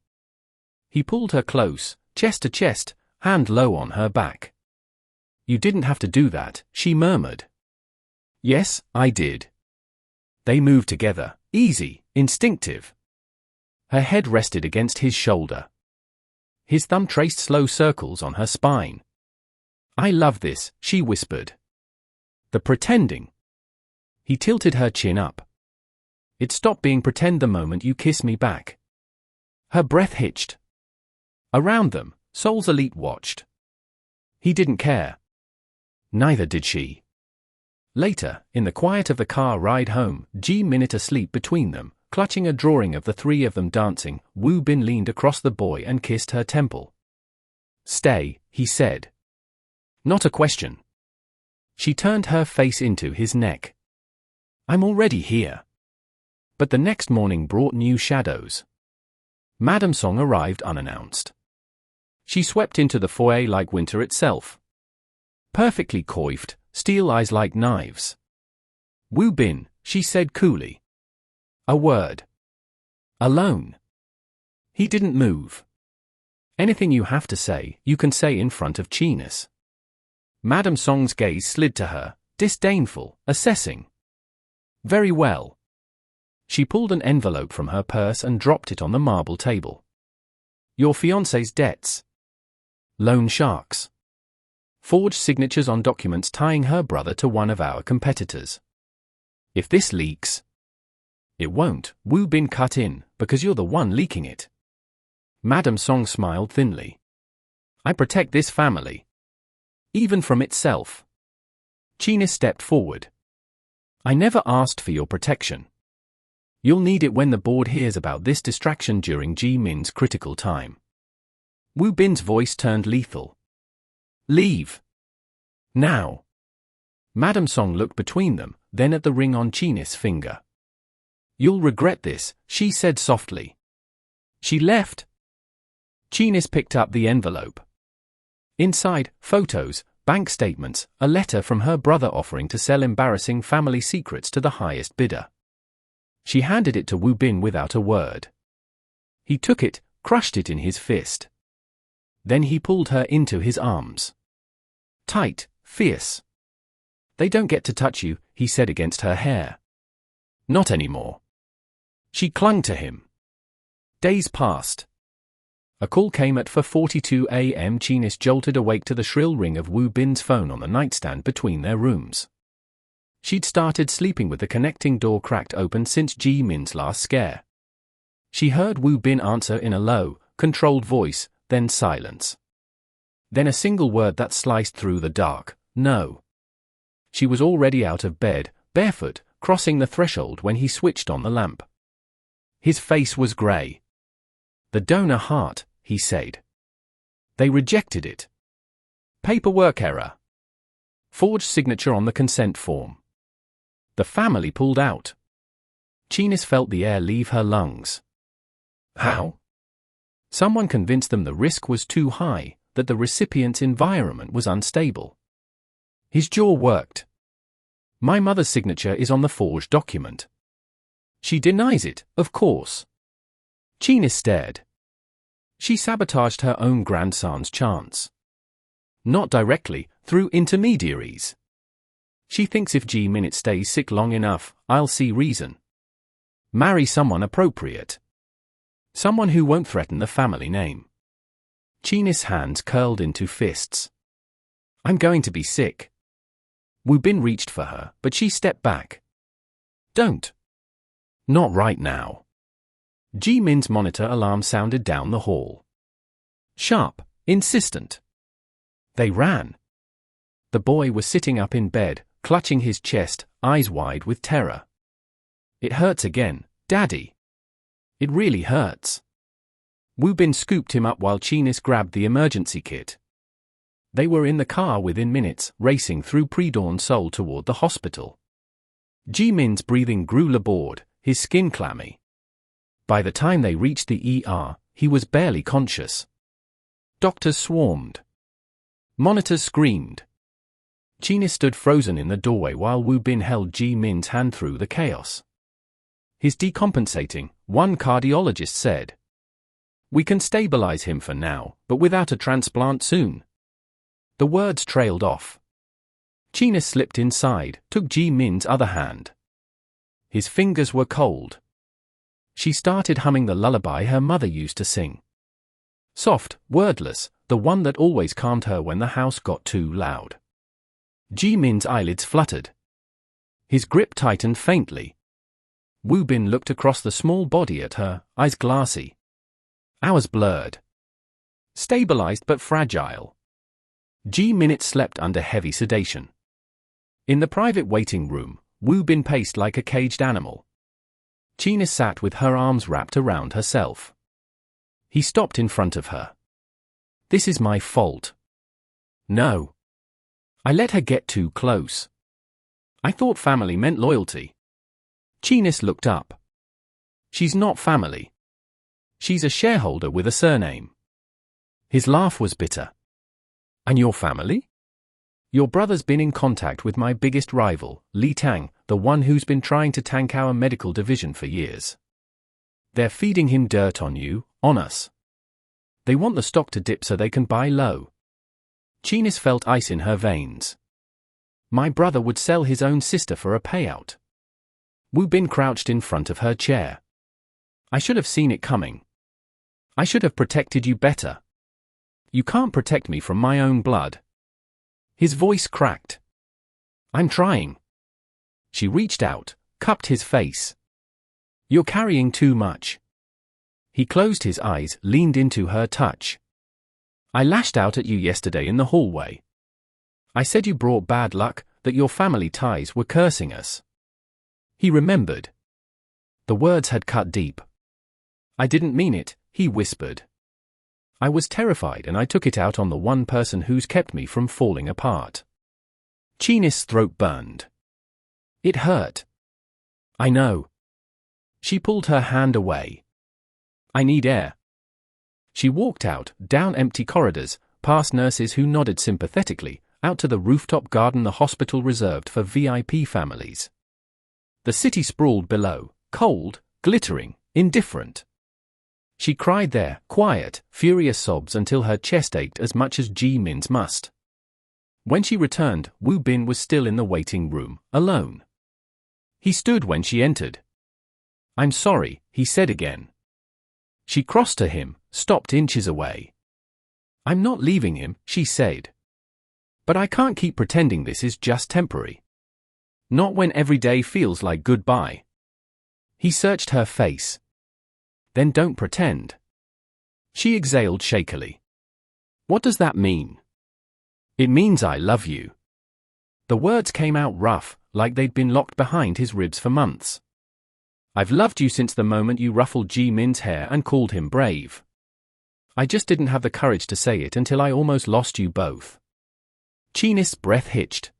He pulled her close, chest to chest, hand low on her back. "You didn't have to do that," she murmured. "Yes, I did." They moved together, easy, instinctive. Her head rested against his shoulder. His thumb traced slow circles on her spine. "I love this," she whispered. "The pretending." He tilted her chin up. "It stopped being pretend the moment you kiss me back." Her breath hitched. Around them, Seoul's elite watched. He didn't care. Neither did she. Later, in the quiet of the car ride home, G-Minute asleep between them, clutching a drawing of the 3 of them dancing, Woo Bin leaned across the boy and kissed her temple. "Stay," he said. "Not a question." She turned her face into his neck. "I'm already here." But the next morning brought new shadows. Madame Song arrived unannounced. She swept into the foyer like winter itself. Perfectly coiffed, steel eyes like knives. "Woo Bin," she said coolly. "A word." "Alone." He didn't move. "Anything you have to say, you can say in front of Chyna." Madame Song's gaze slid to her, disdainful, assessing. "Very well." She pulled an envelope from her purse and dropped it on the marble table. "Your fiancé's debts. Loan sharks. Forged signatures on documents tying her brother to one of our competitors. If this leaks—" "It won't," Woo Bin cut in, "because you're the one leaking it." Madame Song smiled thinly. "I protect this family. Even from itself." Chyna stepped forward. "I never asked for your protection. You'll need it when the board hears about this distraction during G-Min's critical time." Woo Bin's voice turned lethal. "Leave. Now." Madame Song looked between them, then at the ring on Chyna's finger. "You'll regret this," she said softly. She left. Chyna picked up the envelope. Inside, photos, bank statements, a letter from her brother offering to sell embarrassing family secrets to the highest bidder. She handed it to Woo Bin without a word. He took it, crushed it in his fist. Then he pulled her into his arms. Tight, fierce. "They don't get to touch you," he said against her hair. "Not anymore." She clung to him. Days passed. A call came at 4:42 a.m. Chinis jolted awake to the shrill ring of Wu Bin's phone on the nightstand between their rooms. She'd started sleeping with the connecting door cracked open since Ji Min's last scare. She heard Wu Bin answer in a low, controlled voice, then silence. Then a single word that sliced through the dark: no. She was already out of bed, barefoot, crossing the threshold when he switched on the lamp. His face was grey. "The donor heart," he said. "They rejected it. Paperwork error. Forged signature on the consent form. The family pulled out." Chinis felt the air leave her lungs. How? Someone convinced them the risk was too high, that the recipient's environment was unstable. His jaw worked. "My mother's signature is on the forged document. She denies it, of course." Chinis stared. She sabotaged her own grandson's chance. Not directly, through intermediaries. She thinks if Ji Min stays sick long enough, I'll see reason. Marry someone appropriate. Someone who won't threaten the family name. Chinis' hands curled into fists. "I'm going to be sick." Wu Bin reached for her, but she stepped back. "Don't. Not right now." Ji Min's monitor alarm sounded down the hall. Sharp, insistent. They ran. The boy was sitting up in bed, clutching his chest, eyes wide with terror. "It hurts again, Daddy. It really hurts." Wu Bin scooped him up while Chinis grabbed the emergency kit. They were in the car within minutes, racing through pre-dawn Seoul toward the hospital. Ji Min's breathing grew labored, his skin clammy. By the time they reached the ER, he was barely conscious. Doctors swarmed. Monitors screamed. Chinis stood frozen in the doorway while Wu Bin held Ji Min's hand through the chaos. "He's decompensating," one cardiologist said. "We can stabilize him for now, but without a transplant soon." The words trailed off. Chinis slipped inside, took Ji Min's other hand. His fingers were cold. She started humming the lullaby her mother used to sing. Soft, wordless, the one that always calmed her when the house got too loud. Ji Min's eyelids fluttered. His grip tightened faintly. Wu Bin looked across the small body at her, eyes glassy. Hours blurred. Stabilized but fragile. Ji Min slept under heavy sedation. In the private waiting room, Wu Bin paced like a caged animal. Chinis sat with her arms wrapped around herself. He stopped in front of her. "This is my fault." "No. I let her get too close. I thought family meant loyalty." Chinis looked up. "She's not family. She's a shareholder with a surname." His laugh was bitter. "And your family?" "Your brother's been in contact with my biggest rival, Li Tang, the one who's been trying to tank our medical division for years. They're feeding him dirt on you, on us. They want the stock to dip so they can buy low." Chinis felt ice in her veins. "My brother would sell his own sister for a payout." Wu Bin crouched in front of her chair. "I should have seen it coming. I should have protected you better. You can't protect me from my own blood." His voice cracked. "I'm trying." She reached out, cupped his face. "You're carrying too much." He closed his eyes, leaned into her touch. "I lashed out at you yesterday in the hallway. I said you brought bad luck, that your family ties were cursing us." He remembered. The words had cut deep. "I didn't mean it," he whispered. "I was terrified and I took it out on the one person who's kept me from falling apart." Chinis' throat burned. It hurt. "I know." She pulled her hand away. "I need air." She walked out, down empty corridors, past nurses who nodded sympathetically, out to the rooftop garden the hospital reserved for VIP families. The city sprawled below, cold, glittering, indifferent. She cried there, quiet, furious sobs until her chest ached as much as Ji Min's must. When she returned, Wu Bin was still in the waiting room, alone. He stood when she entered. "I'm sorry," he said again. She crossed to him, stopped inches away. I'm not leaving him, she said. But I can't keep pretending this is just temporary. Not when every day feels like goodbye. He searched her face. Then don't pretend. She exhaled shakily. What does that mean? It means I love you. The words came out rough, like they'd been locked behind his ribs for months. I've loved you since the moment you ruffled Ji-min's hair and called him brave. I just didn't have the courage to say it until I almost lost you both. Chinis' breath hitched.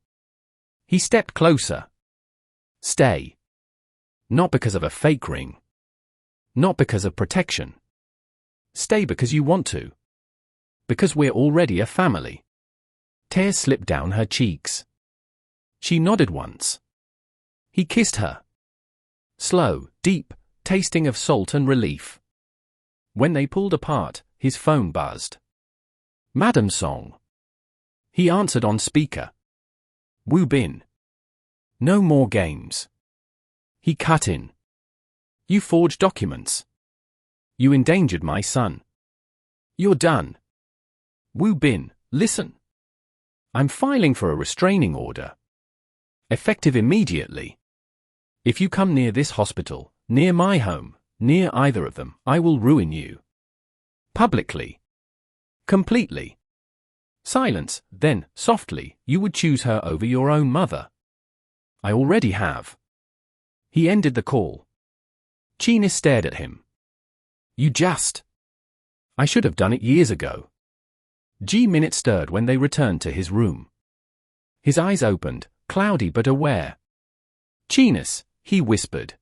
He stepped closer. Stay. Not because of a fake ring. Not because of protection. Stay because you want to. Because we're already a family. Tears slipped down her cheeks. She nodded once. He kissed her. Slow, deep, tasting of salt and relief. When they pulled apart, his phone buzzed. Madam Song. He answered on speaker. Wu Bin. No more games. He cut in. You forged documents. You endangered my son. You're done. Wu Bin, listen. I'm filing for a restraining order. Effective immediately. If you come near this hospital, near my home, near either of them, I will ruin you. Publicly. Completely. Silence, then, softly, you would choose her over your own mother. I already have. He ended the call. Chinis stared at him. You just. I should have done it years ago. Ji-min stirred when they returned to his room. His eyes opened, cloudy but aware. Chinis, he whispered.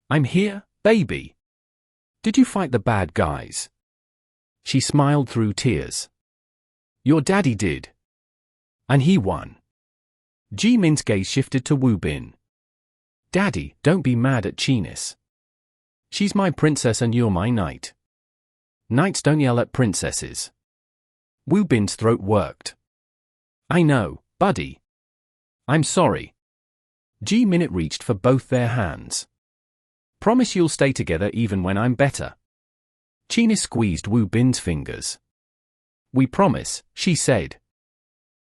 I'm here, baby. Did you fight the bad guys? She smiled through tears. Your daddy did. And he won. Ji-min's gaze shifted to Wu Bin. Daddy, don't be mad at Chinis. She's my princess and you're my knight. Knights don't yell at princesses. Wu Bin's throat worked. I know, buddy. I'm sorry. Ji-min reached for both their hands. Promise you'll stay together even when I'm better. Chinis squeezed Wu Bin's fingers. We promise, she said.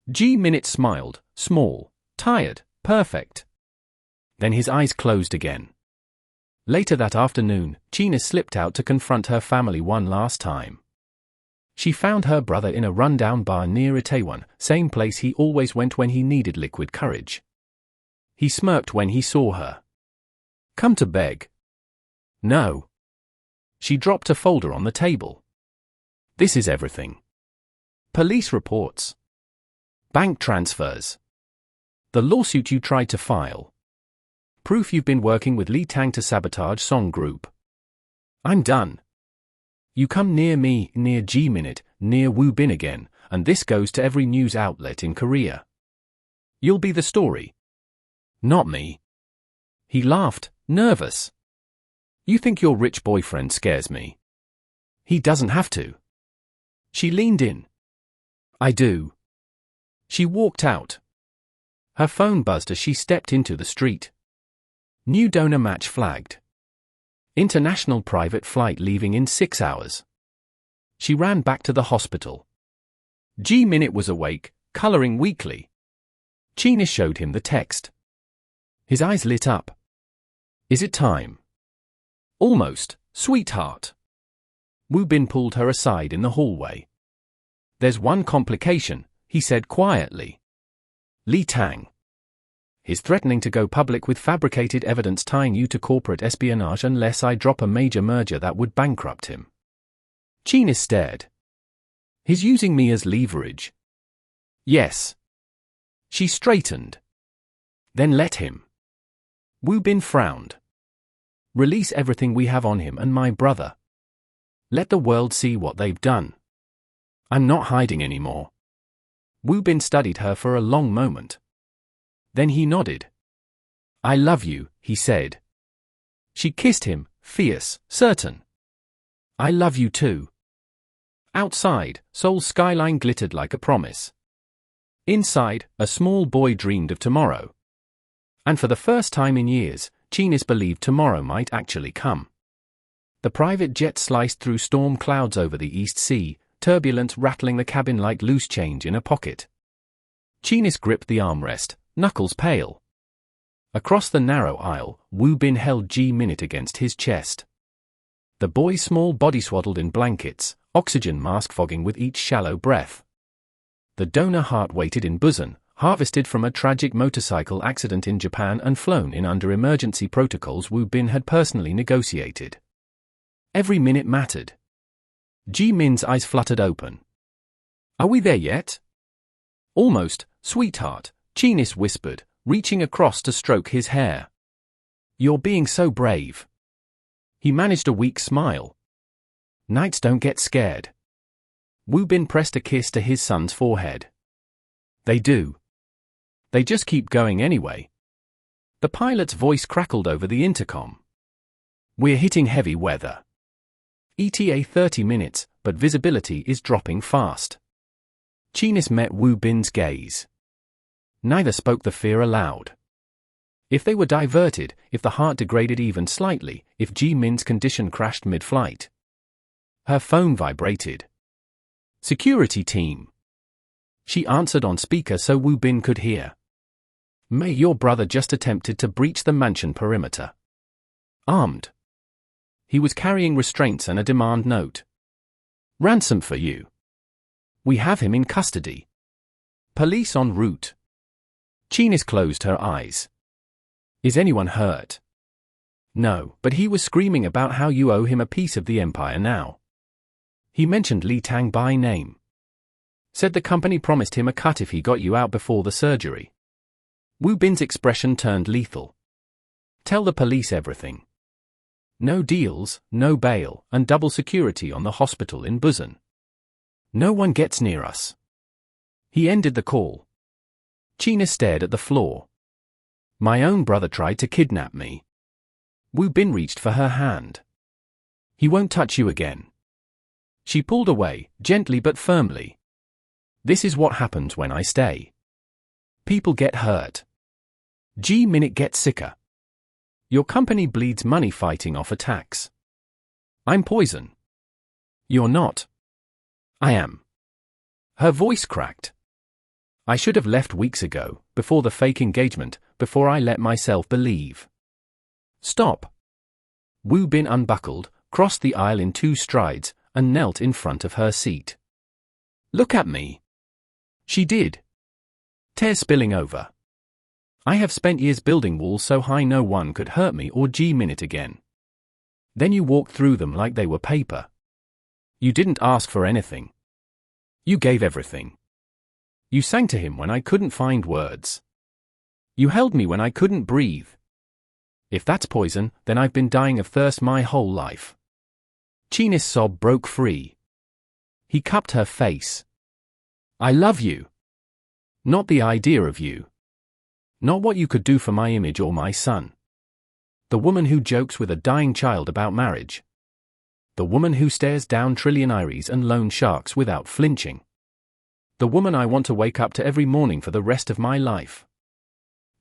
Ji-min smiled, small, tired, perfect. Then his eyes closed again. Later that afternoon, Chinis slipped out to confront her family one last time. She found her brother in a rundown bar near Itaewon, same place he always went when he needed liquid courage. He smirked when he saw her. Come to beg. No. She dropped a folder on the table. This is everything. Police reports. Bank transfers. The lawsuit you tried to file. Proof you've been working with Lee Tang to sabotage Song Group. I'm done. You come near me, near Ji-min, near Wu Bin again, and this goes to every news outlet in Korea. You'll be the story. Not me. He laughed, nervous. You think your rich boyfriend scares me? He doesn't have to. She leaned in. I do. She walked out. Her phone buzzed as she stepped into the street. New donor match flagged. International private flight leaving in 6 hours. She ran back to the hospital. Ji-min was awake, coloring weakly. Chinis showed him the text. His eyes lit up. Is it time? Almost, sweetheart. Wu Bin pulled her aside in the hallway. There's one complication, he said quietly. Lee Tang. He's threatening to go public with fabricated evidence tying you to corporate espionage unless I drop a major merger that would bankrupt him. Chinis stared. He's using me as leverage. Yes. She straightened. Then let him. Wu Bin frowned. Release everything we have on him and my brother. Let the world see what they've done. I'm not hiding anymore. Wu Bin studied her for a long moment. Then he nodded. I love you, he said. She kissed him, fierce, certain. I love you too. Outside, Seoul's skyline glittered like a promise. Inside, a small boy dreamed of tomorrow. And for the first time in years, Chinis believed tomorrow might actually come. The private jet sliced through storm clouds over the East Sea, turbulence rattling the cabin like loose change in a pocket. Chinis gripped the armrest, knuckles pale. Across the narrow aisle, Wu Bin held G-Minute against his chest. The boy's small body swaddled in blankets, oxygen mask fogging with each shallow breath. The donor heart waited in Busan, harvested from a tragic motorcycle accident in Japan and flown in under emergency protocols Wu Bin had personally negotiated. Every minute mattered. Ji-min's eyes fluttered open. "Are we there yet?" "Almost, sweetheart," Chinis whispered, reaching across to stroke his hair. "You're being so brave." He managed a weak smile. "Knights don't get scared." Wu Bin pressed a kiss to his son's forehead. "They do. They just keep going anyway." The pilot's voice crackled over the intercom. "We're hitting heavy weather. ETA 30 minutes, but visibility is dropping fast." Chinis met Wu Bin's gaze. Neither spoke the fear aloud. If they were diverted, if the heart degraded even slightly, if Ji-min's condition crashed mid-flight. Her phone vibrated. "Security team." She answered on speaker so Wu Bin could hear. "May, your brother just attempted to breach the mansion perimeter. Armed. He was carrying restraints and a demand note. Ransom for you. We have him in custody. Police en route." Chinis closed her eyes. "Is anyone hurt?" "No, but he was screaming about how you owe him a piece of the empire now. He mentioned Li Tang by name. Said the company promised him a cut if he got you out before the surgery." Wu Bin's expression turned lethal. "Tell the police everything. No deals, no bail, and double security on the hospital in Busan. No one gets near us." He ended the call. China stared at the floor. "My own brother tried to kidnap me." Wu Bin reached for her hand. "He won't touch you again." She pulled away, gently but firmly. "This is what happens when I stay. People get hurt. G-Minute gets sicker. Your company bleeds money fighting off attacks. I'm poison. You're not." "I am." Her voice cracked. "I should have left weeks ago, before the fake engagement, before I let myself believe." "Stop." Wu Bin unbuckled, crossed the aisle in 2 strides, and knelt in front of her seat. "Look at me." She did. Tears spilling over. "I have spent years building walls so high no one could hurt me or G-Minute again. Then you walked through them like they were paper. You didn't ask for anything. You gave everything. You sang to him when I couldn't find words. You held me when I couldn't breathe. If that's poison, then I've been dying of thirst my whole life." Chinis' sob broke free. He cupped her face. "I love you. Not the idea of you. Not what you could do for my image or my son. The woman who jokes with a dying child about marriage. The woman who stares down trillionaires and loan sharks without flinching. The woman I want to wake up to every morning for the rest of my life."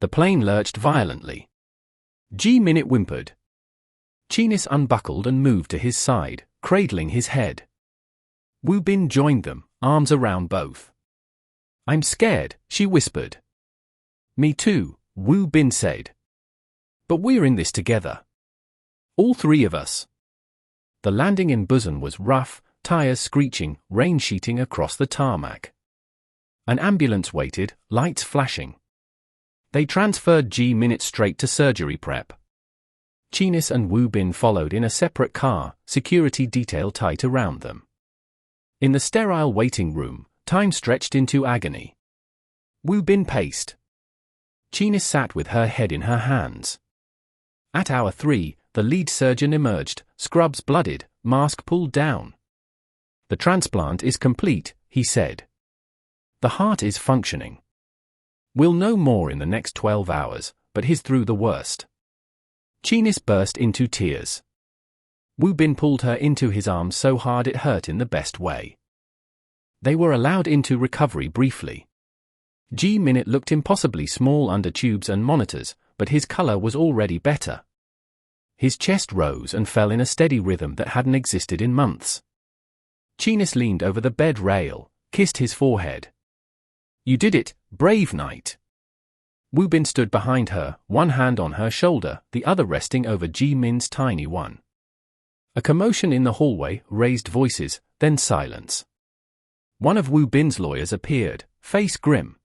The plane lurched violently. G-Minute whimpered. Chinis unbuckled and moved to his side, cradling his head. Wu Bin joined them, arms around both. "I'm scared," she whispered. "Me too," Wu Bin said. "But we're in this together. All 3 of us." The landing in Busan was rough, tires screeching, rain sheeting across the tarmac. An ambulance waited, lights flashing. They transferred G-Minute straight to surgery prep. Chinis and Wu Bin followed in a separate car, security detail tight around them. In the sterile waiting room, time stretched into agony. Wu Bin paced. Chinis sat with her head in her hands. At hour 3, the lead surgeon emerged, scrubs blooded, mask pulled down. "The transplant is complete," he said. "The heart is functioning. We'll know more in the next 12 hours, but he's through the worst." Chinis burst into tears. Wu Bin pulled her into his arms so hard it hurt in the best way. They were allowed into recovery briefly. G-Minute looked impossibly small under tubes and monitors, but his color was already better. His chest rose and fell in a steady rhythm that hadn't existed in months. Chinis leaned over the bed rail, kissed his forehead. "You did it, brave knight." Wu Bin stood behind her, one hand on her shoulder, the other resting over Ji Min's tiny one. A commotion in the hallway, raised voices, then silence. One of Wu Bin's lawyers appeared, face grim.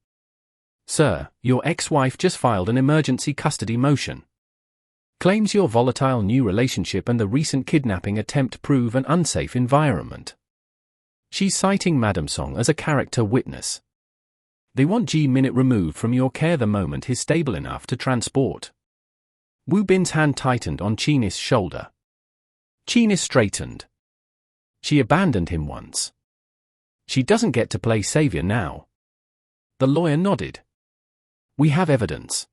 "Sir, your ex-wife just filed an emergency custody motion. Claims your volatile new relationship and the recent kidnapping attempt prove an unsafe environment. She's citing Madam Song as a character witness. They want Ji Minute removed from your care the moment he's stable enough to transport." Wu Bin's hand tightened on Chinis' shoulder. Chinis straightened. She abandoned him once. She doesn't get to play savior now. The lawyer nodded. "We have evidence.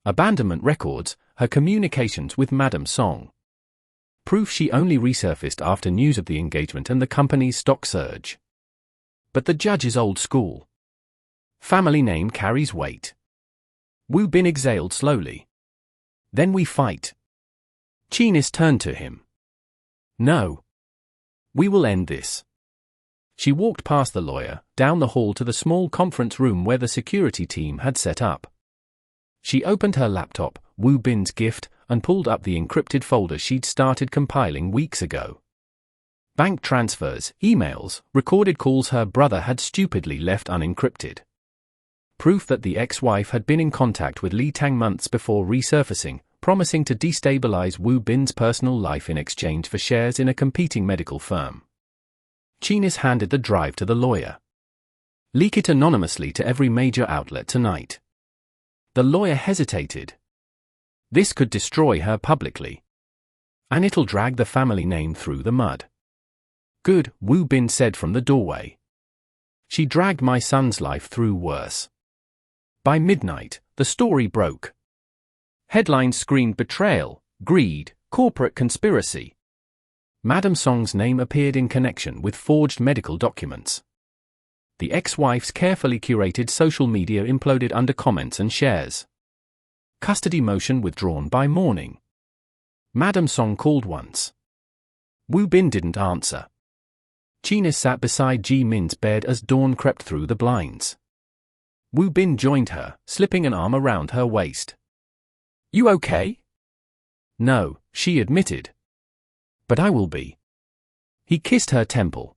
Abandonment records, her communications with Madam Song. Proof she only resurfaced after news of the engagement and the company's stock surge. But the judge is old school. Family name carries weight." Wu Bin exhaled slowly. "Then we fight." Chinis turned to him. "No. We will end this." She walked past the lawyer, down the hall to the small conference room where the security team had set up. She opened her laptop, Wu Bin's gift, and pulled up the encrypted folder she'd started compiling weeks ago. Bank transfers, emails, recorded calls her brother had stupidly left unencrypted. Proof that the ex-wife had been in contact with Li Tang months before resurfacing, promising to destabilize Wu Bin's personal life in exchange for shares in a competing medical firm. Chinis handed the drive to the lawyer. "Leak it anonymously to every major outlet tonight." The lawyer hesitated. "This could destroy her publicly. And it'll drag the family name through the mud." "Good," Wu Bin said from the doorway. "She dragged my son's life through worse." By midnight, the story broke. Headlines screamed betrayal, greed, corporate conspiracy. Madam Song's name appeared in connection with forged medical documents. The ex-wife's carefully curated social media imploded under comments and shares. Custody motion withdrawn by morning. Madam Song called once. Wu Bin didn't answer. Chinis sat beside Ji Min's bed as dawn crept through the blinds. Wu Bin joined her, slipping an arm around her waist. "You okay?" "No," she admitted. "But I will be." He kissed her temple.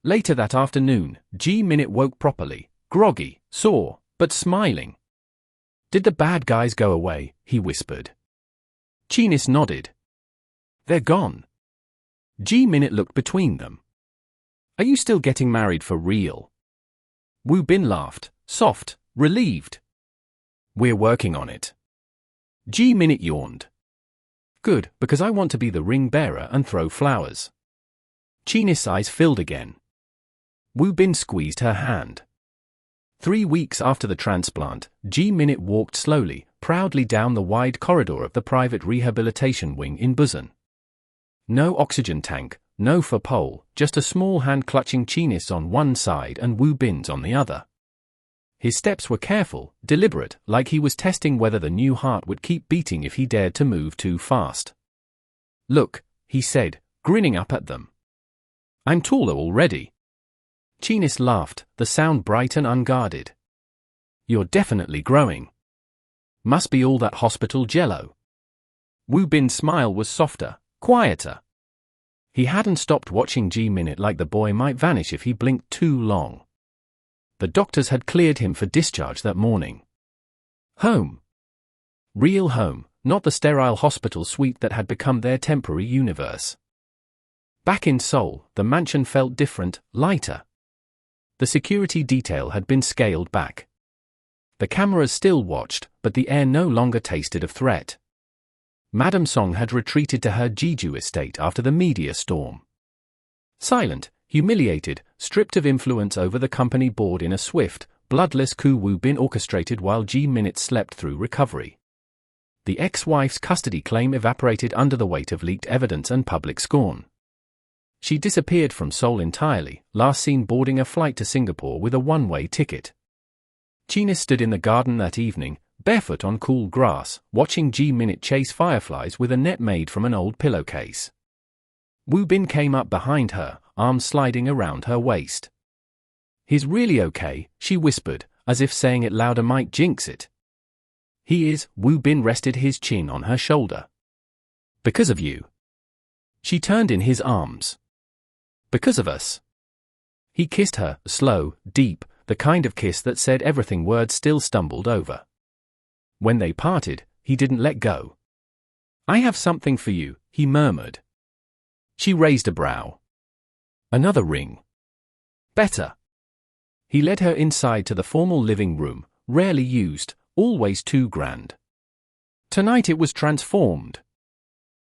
Later that afternoon, Ji Minute woke properly, groggy, sore, but smiling. "Did the bad guys go away?" he whispered. Chinis nodded. "They're gone." Ji Minute looked between them. "Are you still getting married for real?" Wu Bin laughed, soft, relieved. "We're working on it." Ji Minute yawned. "Good, because I want to be the ring bearer and throw flowers." Chinis' eyes filled again. Wu Bin squeezed her hand. 3 weeks after the transplant, Ji Minute walked slowly, proudly down the wide corridor of the private rehabilitation wing in Busan. No oxygen tank, no fur pole, just a small hand clutching Chinis on one side and Wu Bin's on the other. His steps were careful, deliberate, like he was testing whether the new heart would keep beating if he dared to move too fast. "Look," he said, grinning up at them. "I'm taller already." Chinis laughed, the sound bright and unguarded. "You're definitely growing. Must be all that hospital jello." Wu Bin's smile was softer, quieter. He hadn't stopped watching Ji Minute like the boy might vanish if he blinked too long. The doctors had cleared him for discharge that morning. Home. Real home, not the sterile hospital suite that had become their temporary universe. Back in Seoul, the mansion felt different, lighter. The security detail had been scaled back. The cameras still watched, but the air no longer tasted of threat. Madam Song had retreated to her Jeju estate after the media storm. Silent, humiliated, stripped of influence over the company board in a swift, bloodless coup Wu Bin orchestrated while Ji Minute slept through recovery. The ex-wife's custody claim evaporated under the weight of leaked evidence and public scorn. She disappeared from Seoul entirely, last seen boarding a flight to Singapore with a one-way ticket. Chinis stood in the garden that evening, barefoot on cool grass, watching G-Minute chase fireflies with a net made from an old pillowcase. Woo Bin came up behind her, arms sliding around her waist. "He's really okay," she whispered, as if saying it louder might jinx it. "He is." Woo Bin rested his chin on her shoulder. "Because of you." She turned in his arms. "Because of us." He kissed her, slow, deep, the kind of kiss that said everything words still stumbled over. When they parted, he didn't let go. "I have something for you," he murmured. She raised a brow. "Another ring." "Better." He led her inside to the formal living room, rarely used, always too grand. Tonight it was transformed.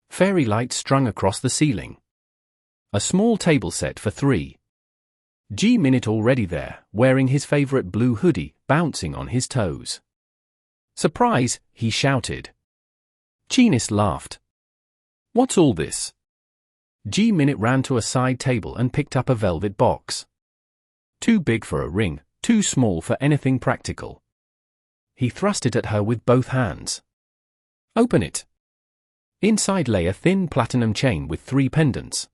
Fairy lights strung across the ceiling. A small table set for 3. G-Minute already there, wearing his favorite blue hoodie, bouncing on his toes. "Surprise!" he shouted. Chinis laughed. "What's all this?" G-Minute ran to a side table and picked up a velvet box. Too big for a ring, too small for anything practical. He thrust it at her with both hands. "Open it." Inside lay a thin platinum chain with 3 pendants.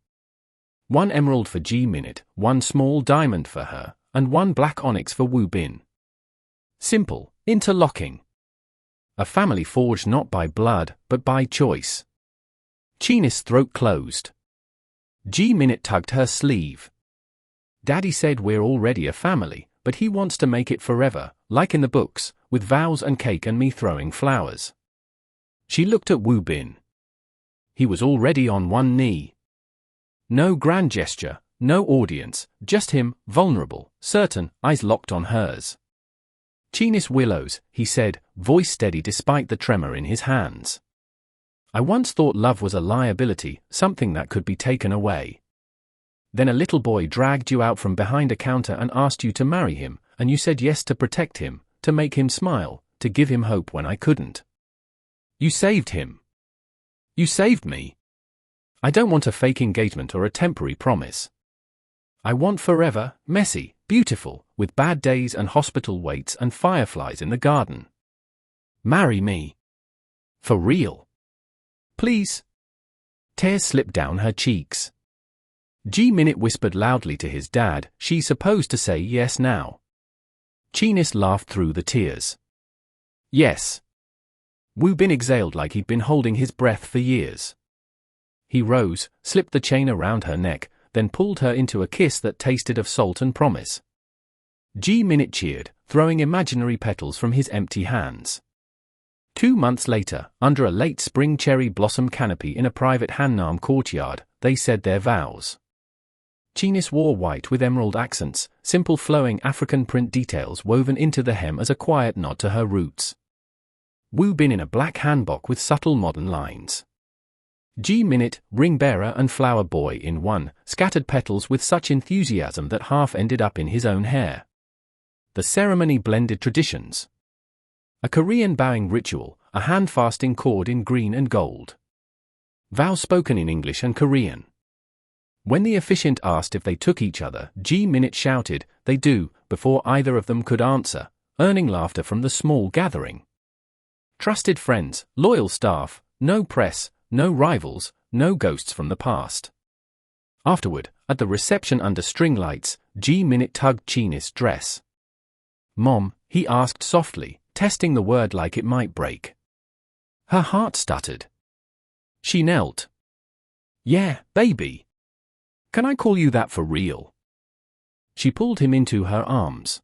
1 emerald for G-Minute, 1 small diamond for her, and 1 black onyx for Woo Bin. Simple, interlocking. A family forged not by blood, but by choice. Chinis' throat closed. G-Minute tugged her sleeve. "Daddy said we're already a family, but he wants to make it forever, like in the books, with vows and cake and me throwing flowers." She looked at Woo Bin. He was already on one knee. No grand gesture, no audience, just him, vulnerable, certain, eyes locked on hers. "Chinis Willows," he said, voice steady despite the tremor in his hands. "I once thought love was a liability, something that could be taken away. Then a little boy dragged you out from behind a counter and asked you to marry him, and you said yes to protect him, to make him smile, to give him hope when I couldn't. You saved him. You saved me. I don't want a fake engagement or a temporary promise. I want forever, messy, beautiful, with bad days and hospital waits and fireflies in the garden. Marry me. For real. Please." Tears slipped down her cheeks. G-Minute whispered loudly to his dad, "She's supposed to say yes now." Chinis laughed through the tears. "Yes." Woo Bin exhaled like he'd been holding his breath for years. He rose, slipped the chain around her neck, then pulled her into a kiss that tasted of salt and promise. G-Minute cheered, throwing imaginary petals from his empty hands. 2 months later, under a late spring cherry blossom canopy in a private Hannam courtyard, they said their vows. Chinis wore white with emerald accents, simple flowing African print details woven into the hem as a quiet nod to her roots. Woo Bin in a black hanbok with subtle modern lines. G-Minute, ring bearer and flower boy in one, scattered petals with such enthusiasm that half ended up in his own hair. The ceremony blended traditions. A Korean bowing ritual, a hand-fasting cord in green and gold. Vows spoken in English and Korean. When the officiant asked if they took each other, G-Minute shouted, "They do," before either of them could answer, earning laughter from the small gathering. Trusted friends, loyal staff, no press, no rivals, no ghosts from the past. Afterward, at the reception under string lights, G-Minute tugged Chinis' dress. "Mom," he asked softly, testing the word like it might break. Her heart stuttered. She knelt. "Yeah, baby. Can I call you that for real?" She pulled him into her arms.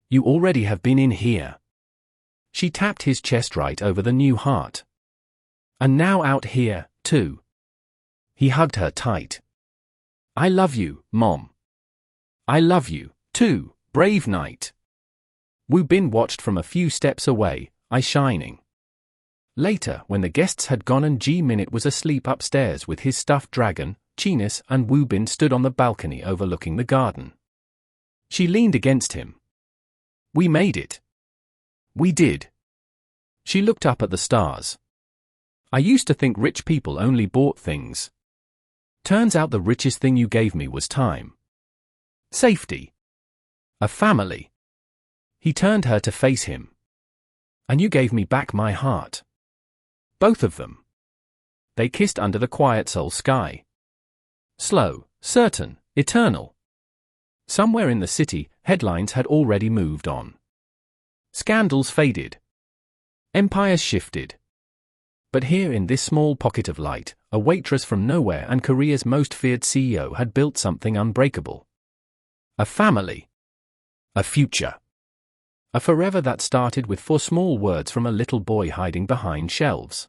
"You already have been in here." She tapped his chest right over the new heart. "And now out here, too." He hugged her tight. "I love you, Mom. I love you, too, brave knight." Woo Bin watched from a few steps away, eye shining. Later, when the guests had gone and G-Minute was asleep upstairs with his stuffed dragon, Chinis and Woo Bin stood on the balcony overlooking the garden. She leaned against him. "We made it. We did." She looked up at the stars. "I used to think rich people only bought things. Turns out the richest thing you gave me was time. Safety. A family." He turned her to face him. And you gave me back my heart. Both of them. They kissed under the quiet soul sky. Slow, certain, eternal. Somewhere in the city, headlines had already moved on. Scandals faded. Empires shifted. But here in this small pocket of light, a waitress from nowhere and Korea's most feared CEO had built something unbreakable. A family. A future. A forever that started with 4 small words from a little boy hiding behind shelves.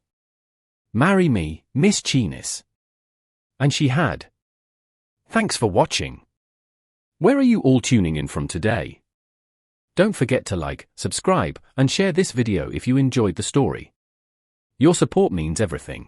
Marry me, Miss Chinese. And she had. Thanks for watching. Where are you all tuning in from today? Don't forget to like, subscribe, and share this video if you enjoyed the story. Your support means everything.